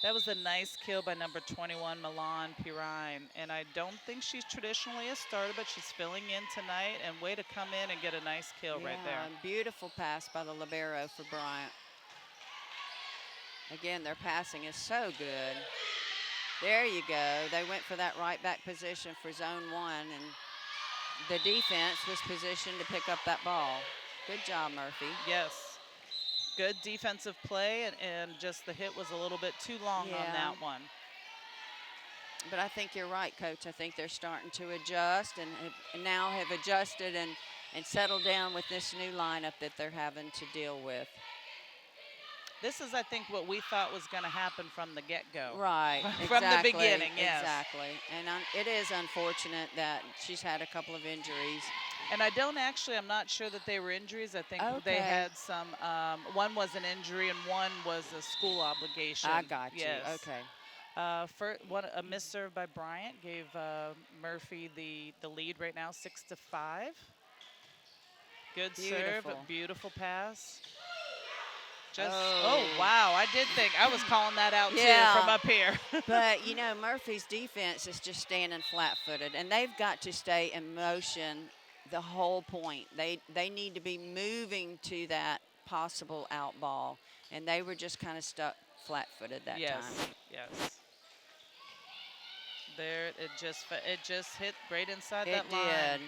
That was a nice kill by number 21, Milan Pirine. And I don't think she's traditionally a starter, but she's filling in tonight. And way to come in and get a nice kill right there. Beautiful pass by the libero for Bryant. Again, their passing is so good. There you go. They went for that right back position for zone 1, and the defense was positioned to pick up that ball. Good job, Murphy. Yes. Good defensive play, and just the hit was a little bit too long on that one. But I think you're right, Coach. I think they're starting to adjust and now have adjusted and settled down with this new lineup that they're having to deal with. This is, I think, what we thought was going to happen from the get-go. Right. From exactly, the beginning, yes. Exactly. And it is unfortunate that she's had a couple of injuries. And I'm not sure that they were injuries. I think they Okay. had some, one was an injury and one was a school obligation. I got you. Yes. Okay. A miss serve by Bryant gave Murphy the lead right now, 6-5. Good serve, a beautiful pass. Oh, wow, I did think, I was calling that out too from up here. But, you know, Murphy's defense is just standing flat-footed, and they've got to stay in motion the whole point. They need to be moving to that possible out ball, and they were just kind of stuck flat-footed that time. Yes. There, it just hit right inside It that line. did.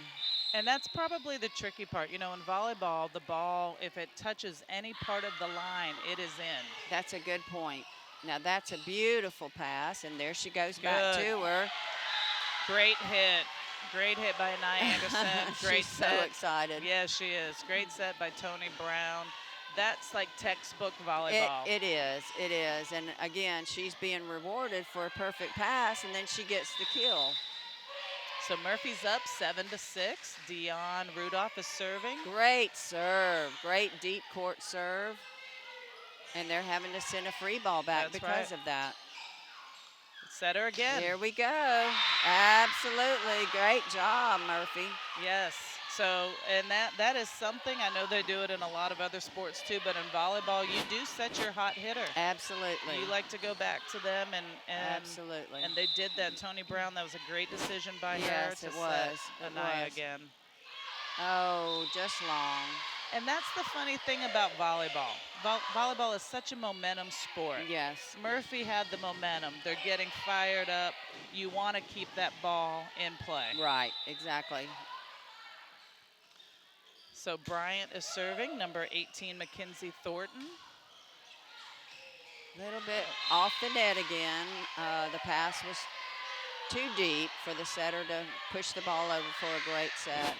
And that's probably the tricky part. You know, in volleyball, the ball, if it touches any part of the line, it is in. That's a good point. Now, that's a beautiful pass, and there she goes back to her. Great hit. Great hit by Nia Anderson. Great She's set. so excited. Yes, she is. Great set by Tony Brown. That's like textbook volleyball. It is. It is. And, again, she's being rewarded for a perfect pass, and then she gets the kill. So Murphy's up 7-6. Dion Rudolph is serving. Great serve. Great deep court serve. And they're having to send a free ball back because of that. Set her again. Here we go. Absolutely. Great job, Murphy. Yes. So, and that is something, I know they do it in a lot of other sports too, but in volleyball, you do set your hot hitter. Absolutely. You like to go back to them and absolutely. And they did that. Tony Brown, that was a great decision by her yes, to it was. set Anaya again. Oh, just long. And that's the funny thing about volleyball. Volleyball is such a momentum sport. Yes. Murphy had the momentum. They're getting fired up. You want to keep that ball in play. Right, exactly. So Bryant is serving, number 18, Mackenzie Thornton. Little bit off the net again. The pass was too deep for the setter to push the ball over for a great set.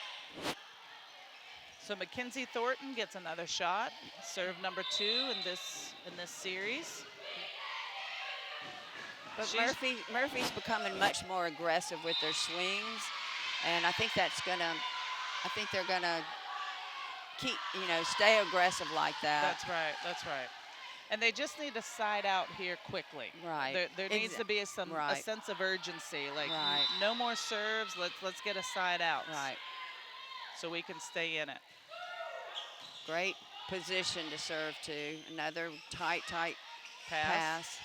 So Mackenzie Thornton gets another shot. Serve number 2 in this series. But Murphy's becoming much more aggressive with their swings, and I think they're gonna keep, stay aggressive like that. That's right. That's right. And they just need to side out here quickly. Right. There needs to be a sense of urgency. Like no more serves. Let's get a side out. Right. So we can stay in it. Great position to serve to. Another tight pass.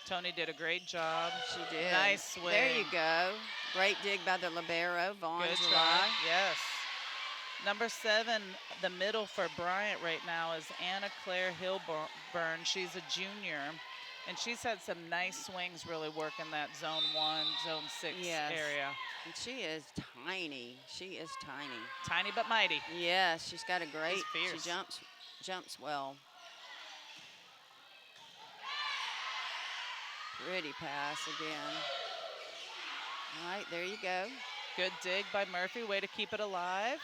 Tony did a great job. She did. Nice swing. There you go. Great dig by the libero, Vaughn Good July. try. Yes. Number 7, the middle for Bryant right now is Anna Claire Hilburn. She's a junior, and she's had some nice swings really working that zone 1, zone 6 area. And she is tiny. She is tiny. Tiny but mighty. Yes, she's got a great, fierce. she jumps well. Pretty pass again. All right, there you go. Good dig by Murphy, way to keep it alive.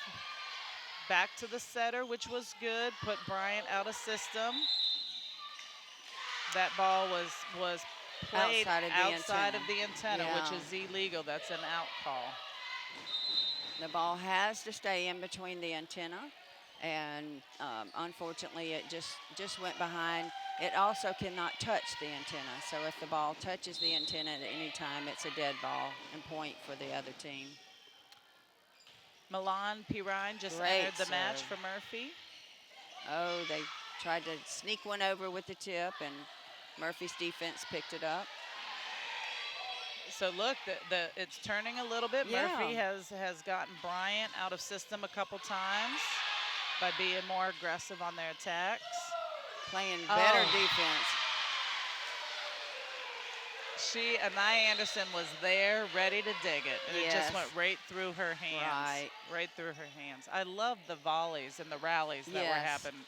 Back to the setter, which was good. Put Bryant out of system. That ball was played outside of the antenna, which is illegal. That's an out call. The ball has to stay in between the antenna, and unfortunately, it just went behind. It also cannot touch the antenna, so if the ball touches the antenna at any time, it's a dead ball and point for the other team. Milan Pirine just entered the match for Murphy. Oh, they tried to sneak one over with the tip, and Murphy's defense picked it up. So look, it's turning a little bit. Yeah. Murphy has gotten Bryant out of system a couple times by being more aggressive on their attacks. Playing better defense. Nia Anderson was there, ready to dig it, and it just went right through her hands. Right through her hands. I love the volleys and the rallies that were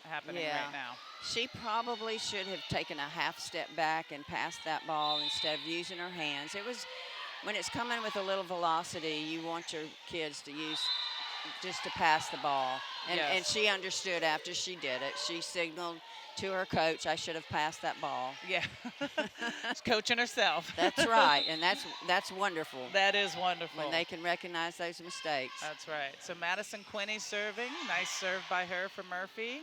happening right now. She probably should have taken a half step back and passed that ball instead of using her hands. It was, when it's coming with a little velocity, you want your kids to use just to pass the ball. And, Yes. and she understood after she did it. She signaled to her coach, I should have passed that ball. Yeah. She's coaching herself. That's right, and that's wonderful. That is wonderful. When they can recognize those mistakes. That's right. So Madison Quinney serving. Nice serve by her for Murphy.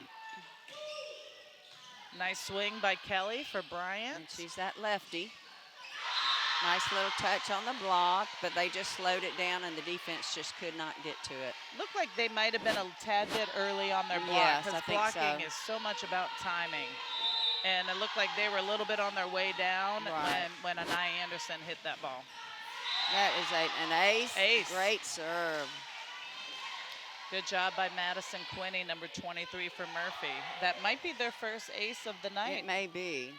Nice swing by Kelly for Bryant. And she's that lefty. Nice little touch on the block, but they just slowed it down, and the defense just could not get to it. Looked like they might have been a tad bit early on their block. Yes, I because think blocking so. is so much about timing. And it looked like they were a little bit on their way down Right. when Anaya Anderson hit that ball. That is an ace. Ace. Great serve. Good job by Madison Quinney, number 23 for Murphy. That might be their first ace of the night. It may be.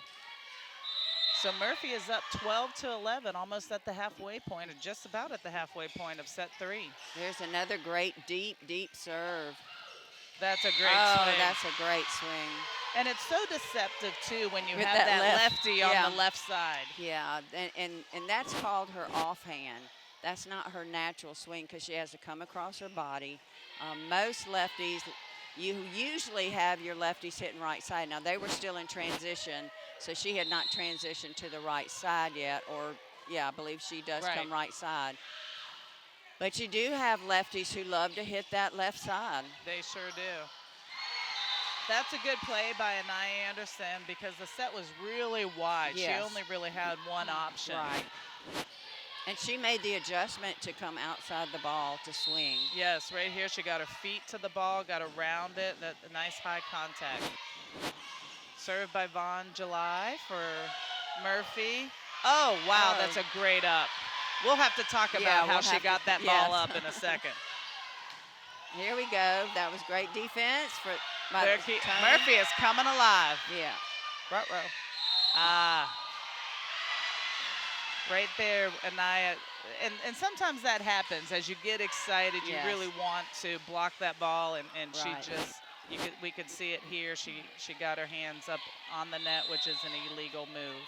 So Murphy is up 12-11, almost at the halfway point, or just about at the halfway point of set 3. There's another great deep serve. That's a great Oh, swing. that's a great swing. And it's so deceptive, too, when you With have that left- lefty yeah. on the left side. Yeah, and that's called her offhand. That's not her natural swing because she has to come across her body. Most lefties, you usually have your lefties hitting right side. Now, they were still in transition, so she had not transitioned to the right side yet, or, yeah, I believe she does Right. come right side. But you do have lefties who love to hit that left side. They sure do. That's a good play by Anaya Anderson because the set was really wide. Yes. She only really had one option. Right. And she made the adjustment to come outside the ball to swing. Yes, right here she got her feet to the ball, got around it, that nice high contact. Served by Vaughn July for Murphy. Oh, wow, Oh. that's a great up. We'll have to talk Yeah, about how we'll she have got to- that ball yes. up in a second. Here we go. That was great defense by Tony. Murphy is coming alive. Yeah. Ruh-roh. Ah. Right there, Anaya. And sometimes that happens. As you get excited, you Yes. really want to block that ball, and she Right. just, we could see it here. She got her hands up on the net, which is an illegal move.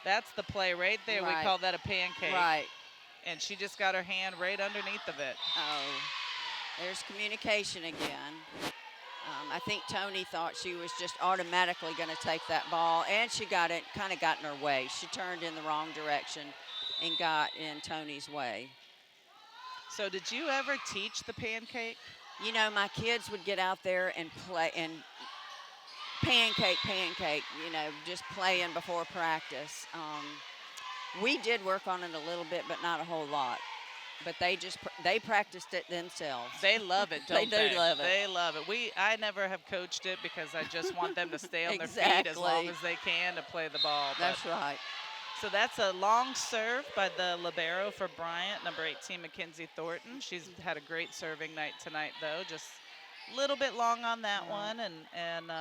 That's the play right there. Right. We call that a pancake. Right. And she just got her hand right underneath of it. Oh, there's communication again. I think Tony thought she was just automatically going to take that ball, and she kind of got in her way. She turned in the wrong direction and got in Tony's way. So did you ever teach the pancake? You know, my kids would get out there and play and pancake, you know, just playing before practice. We did work on it a little bit, but not a whole lot. But they practiced it themselves. They love it, don't they? They do love it. They love it. I never have coached it because I just want them to stay on their feet as long Exactly. as they can to play the ball. That's But- right. So that's a long serve by the libero for Bryant, number 18, Mackenzie Thornton. She's had a great serving night tonight, though. Just a little bit long on that one. And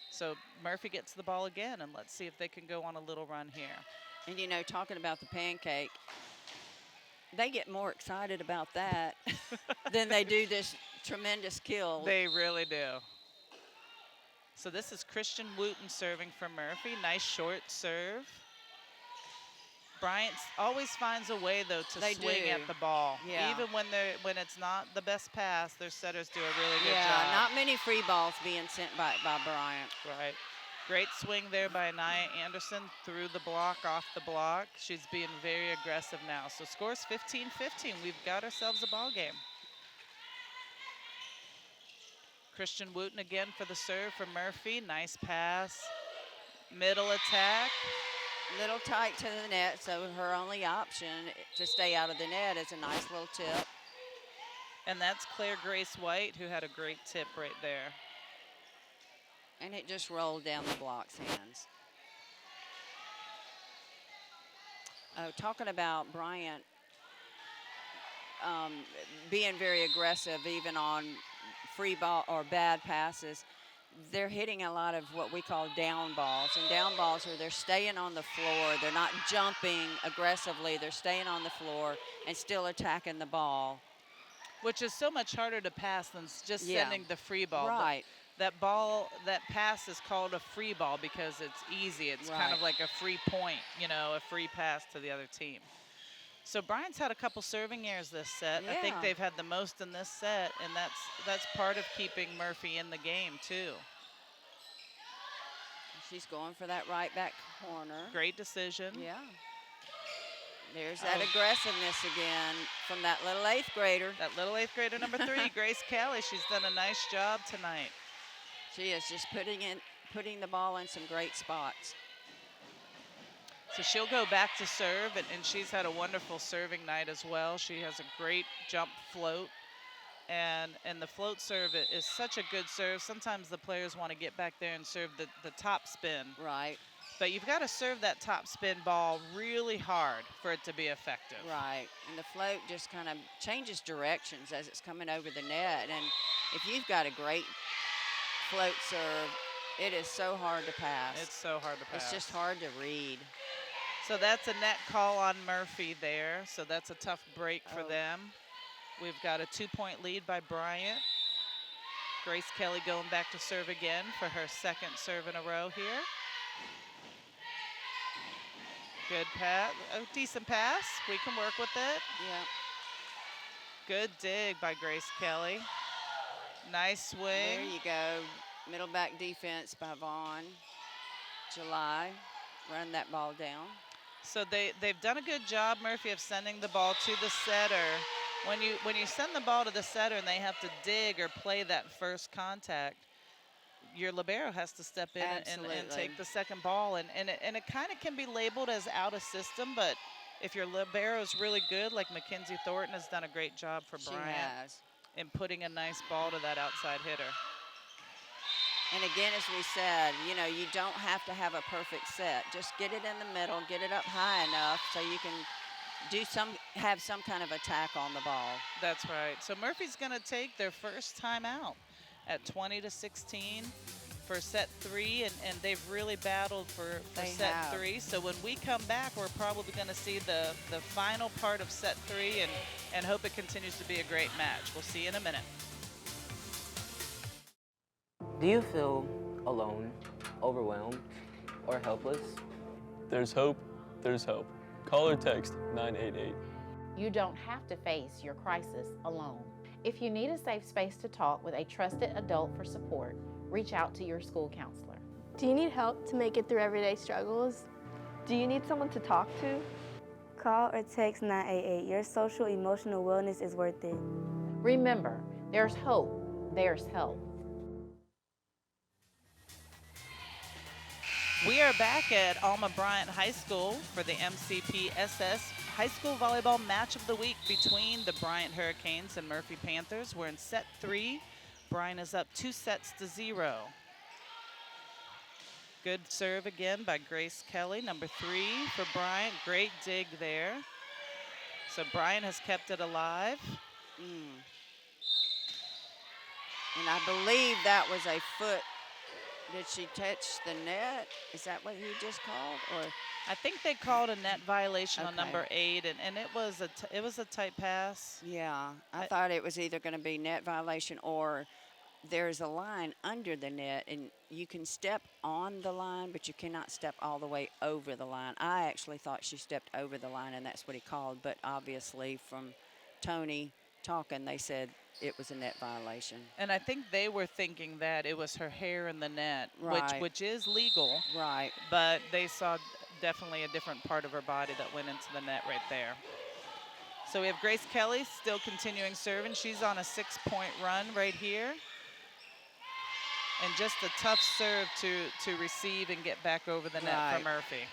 so Murphy gets the ball again, and let's see if they can go on a little run here. And, you know, talking about the pancake, they get more excited about that than they do this tremendous kill. They really do. So this is Christian Wooten serving for Murphy. Nice short serve. Bryant always finds a way, though, to They swing do. at the ball. Yeah. Even when it's not the best pass, their setters do a really good Yeah, job. not many free balls being sent by Bryant. Right. Great swing there by Anaya Anderson through the block, off the block. She's being very aggressive now. So scores 15-15. We've got ourselves a ball game. Christian Wooten again for the serve for Murphy. Nice pass. Middle attack. Little tight to the net, so her only option to stay out of the net is a nice little tip. And that's Claire Grace White, who had a great tip right there. And it just rolled down the block's hands. Oh, talking about Bryant being very aggressive even on free ball or bad passes, they're hitting a lot of what we call down balls. And down balls are they're staying on the floor. They're not jumping aggressively. They're staying on the floor and still attacking the ball. Which is so much harder to pass than just Yeah. sending the free ball. Right. That ball, that pass is called a free ball because it's easy. It's kind of Right. like a free point, you know, a free pass to the other team. So Bryant's had a couple serving errors this set. I think Yeah. they've had the most in this set, and that's part of keeping Murphy in the game too. She's going for that right back corner. Great decision. Yeah. There's that aggressiveness again from that little 8th grader. That little 8th grader, number 3, Grace Kelly. She's done a nice job tonight. She is just putting the ball in some great spots. So she'll go back to serve, and she's had a wonderful serving night as well. She has a great jump float, and the float serve is such a good serve. Sometimes the players want to get back there and serve the top spin. Right. But you've got to serve that top spin ball really hard for it to be effective. Right, and the float just kind of changes directions as it's coming over the net. And if you've got a great float serve, it is so hard to pass. It's so hard to pass. It's just hard to read. So that's a net call on Murphy there. So that's a tough break for them. We've got a 2-point lead by Bryant. Grace Kelly going back to serve again for her 2nd serve in a row here. Good pass, a decent pass. We can work with it. Yeah. Good dig by Grace Kelly. Nice swing. There you go. Middle back defense by Vaughn. July, run that ball down. So they've done a good job, Murphy, of sending the ball to the setter. When you send the ball to the setter and they have to dig or play that first contact, your libero has to step in and take the second ball. And it kind of can be labeled as out of system, but if your libero is really good, like Mackenzie Thornton has done a great job for Bryant in putting a nice ball to that outside hitter. And again, as we said, you know, you don't have to have a perfect set. Just get it in the middle, get it up high enough so you can have some kind of attack on the ball. That's right. So Murphy's going to take their first time out at 20-16 for set 3, and they've really battled for set 3. So when we come back, we're probably going to see the final part of set 3 and hope it continues to be a great match. We'll see you in a minute. Do you feel alone, overwhelmed, or helpless? There's hope, there's help. Call or text 988. You don't have to face your crisis alone. If you need a safe space to talk with a trusted adult for support, reach out to your school counselor. Do you need help to make it through everyday struggles? Do you need someone to talk to? Call or text 988. Your social emotional wellness is worth it. Remember, there's hope, there's help. We are back at Alma Bryant High School for the Mcpss High School Volleyball Match of the Week between the Bryant Hurricanes and Murphy Panthers. We're in set 3. Bryant is up 2-0. Good serve again by Grace Kelly, number 3 for Bryant. Great dig there. So Bryant has kept it alive. And I believe that was a foot. Did she touch the net? Is that what you just called? Or I think they called a net violation on number 8, and it was a tight pass. Yeah, I thought it was either going to be net violation or there's a line under the net, and you can step on the line, but you cannot step all the way over the line. I actually thought she stepped over the line, and that's what he called, but obviously from Tony talking, they said it was a net violation. And I think they were thinking that it was her hair in the net, Right. which is legal. Right. But they saw definitely a different part of her body that went into the net right there. So we have Grace Kelly still continuing serving. She's on a 6-point run right here. And just a tough serve to receive and get back over the net for Murphy.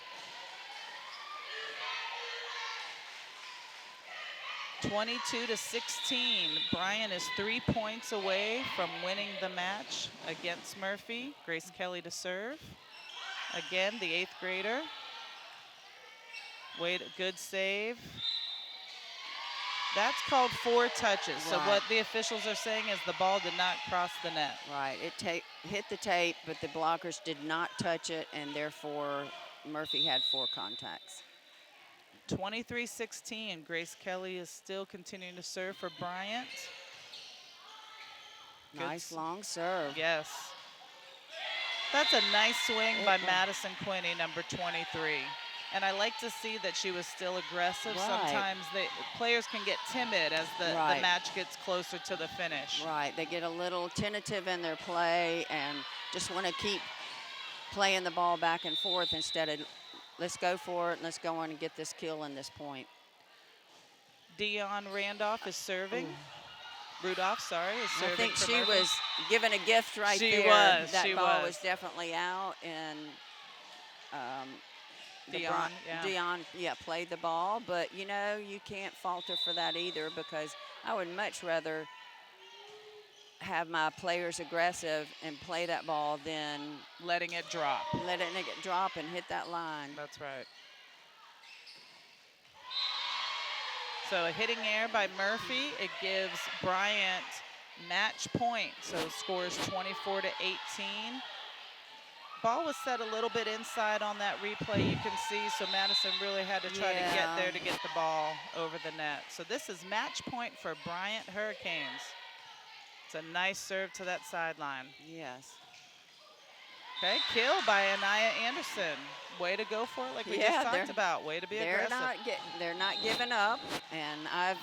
22-16. Bryant is 3 points away from winning the match against Murphy. Grace Kelly to serve. Again, the 8th grader. Good save. That's called 4 touches. So what the officials are saying is the ball did not cross the net. Right, it hit the tape, but the blockers did not touch it, and therefore Murphy had 4 contacts. 23-16. Grace Kelly is still continuing to serve for Bryant. Nice long serve. Yes. That's a nice swing by Madison Quinney, number 23. And I like to see that she was still aggressive. Right. Sometimes players can get timid as the Right. match gets closer to the finish. Right, they get a little tentative in their play and just want to keep playing the ball back and forth instead of let's go for it and let's go on and get this kill and this point. Dion Randolph is serving. Rudolph, sorry, is serving. I think for she Murphy. was given a gift right She there. was, That she ball was. was definitely out, and Dion, Dion, played the ball, but you know, you can't fault her for that either, because I would much rather have my players aggressive and play that ball than letting it drop. Letting it drop and hit that line. That's right. So a hitting error by Murphy. It gives Bryant match point. So scores 24 to 18. Ball was set a little bit inside on that replay, you can see, so Madison really had to try to get there to get the ball over the net. So this is match point for Bryant Hurricanes. It's a nice serve to that sideline. Yes. Okay, kill by Anaya Anderson. Way to go for it, like we just talked about. Way to be aggressive. They're not giving up, and I've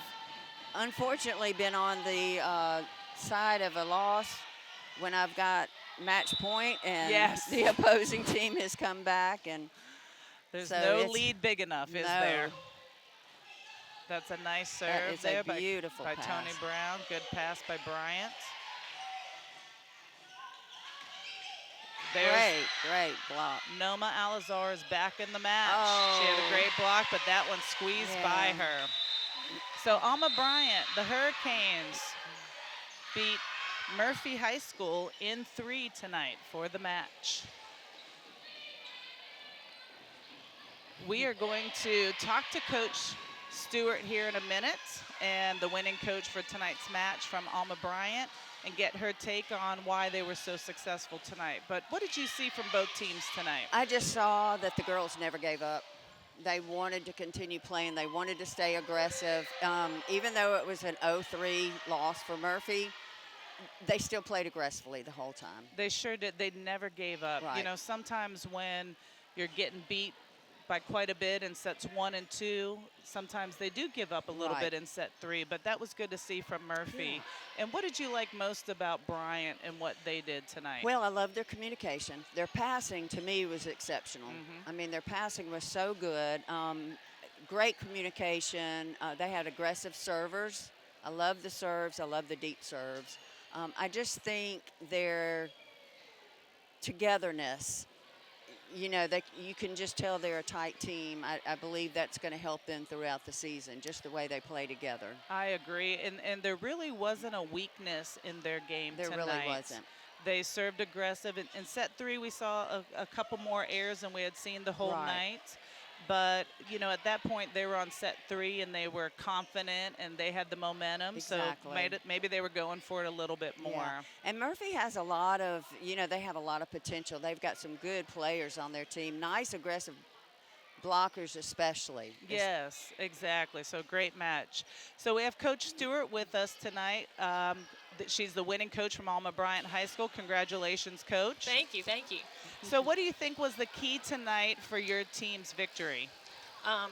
unfortunately been on the side of a loss when I've got match point and the opposing team has come back, and there's so no lead big enough, is there? No. That's a nice serve That is there a beautiful by pass. Tony Brown. Good pass by Bryant. Great block. Noma Alazar is back in the match. Oh. She had a great block, but that one squeezed by her. So Alma Bryant, the Hurricanes, beat Murphy High School in 3 tonight for the match. We are going to talk to Coach Stewart here in a minute, and the winning coach for tonight's match from Alma Bryant, and get her take on why they were so successful tonight. But what did you see from both teams tonight? I just saw that the girls never gave up. They wanted to continue playing. They wanted to stay aggressive. Even though it was an 0-3 loss for Murphy, they still played aggressively the whole time. They sure did. They never gave up. Right. You know, sometimes when you're getting beat by quite a bit in sets 1 and 2, sometimes they do give up a little bit in set 3, but that was good to see from Murphy. And what did you like most about Bryant and what they did tonight? Well, I love their communication. Their passing, to me, was exceptional. I mean, their passing was so good. Great communication. They had aggressive servers. I love the serves. I love the deep serves. I just think their togetherness, you know, you can just tell they're a tight team. I believe that's going to help them throughout the season, just the way they play together. I agree. And there really wasn't a weakness in their game tonight. There really wasn't. They served aggressive. In set 3, we saw a couple more errors than we had seen the whole night. But, you know, at that point, they were on set 3, and they were confident, and they had the momentum. Exactly. So maybe they were going for it a little bit more. Yeah. And Murphy has a lot of, you know, they have a lot of potential. They've got some good players on their team. Nice, aggressive blockers especially. Yes, exactly. So great match. So we have Coach Stewart with us tonight. She's the winning coach from Alma Bryant High School. Congratulations, Coach. Thank you, thank you. So what do you think was the key tonight for your team's victory?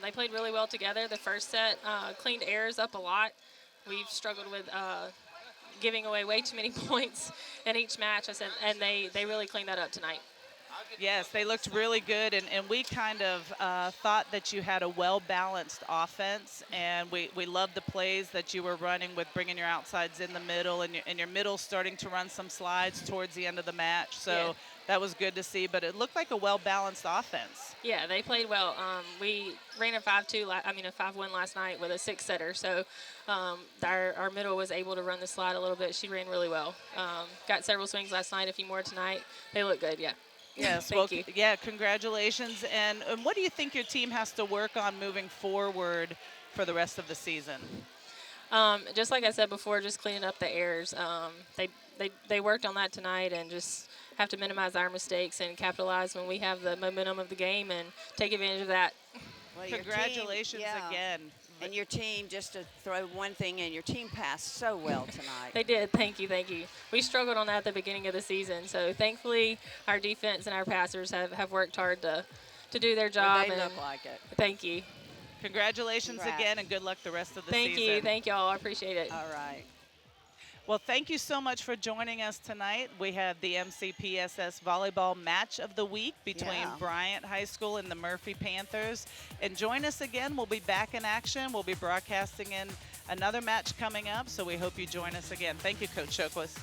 They played really well together. The first set cleaned errors up a lot. We've struggled with giving away way too many points in each match, and they really cleaned that up tonight. Yes, they looked really good, and we kind of thought that you had a well-balanced offense, and we loved the plays that you were running with bringing your outsides in the middle, and your middle starting to run some slides towards the end of the match. So that was good to see, but it looked like a well-balanced offense. Yeah, they played well. We ran a 5-1 last night with a 6-setter, so our middle was able to run the slide a little bit. She ran really well. Got several swings last night, a few more tonight. They look good, yeah. Yes, Thank you. Yeah, congratulations. And what do you think your team has to work on moving forward for the rest of the season? Just like I said before, just cleaning up the errors. They worked on that tonight, and just have to minimize our mistakes and capitalize when we have the momentum of the game and take advantage of that. Well, congratulations again. And your team, just to throw one thing in, your team passed so well tonight. They did. Thank you, thank you. We struggled on that at the beginning of the season, so thankfully our defense and our passers have worked hard to to do their Well, job. they and look like it. Thank you. Congratulations Congrats. again, and good luck the rest of the Thank season. you. Thank y'all. I appreciate it. All right. Well, thank you so much for joining us tonight. We have the MCPSS Volleyball Match of the Week between Bryant High School and the Murphy Panthers. And join us again. We'll be back in action. We'll be broadcasting in another match coming up, so we hope you join us again. Thank you, Coach Chokwas.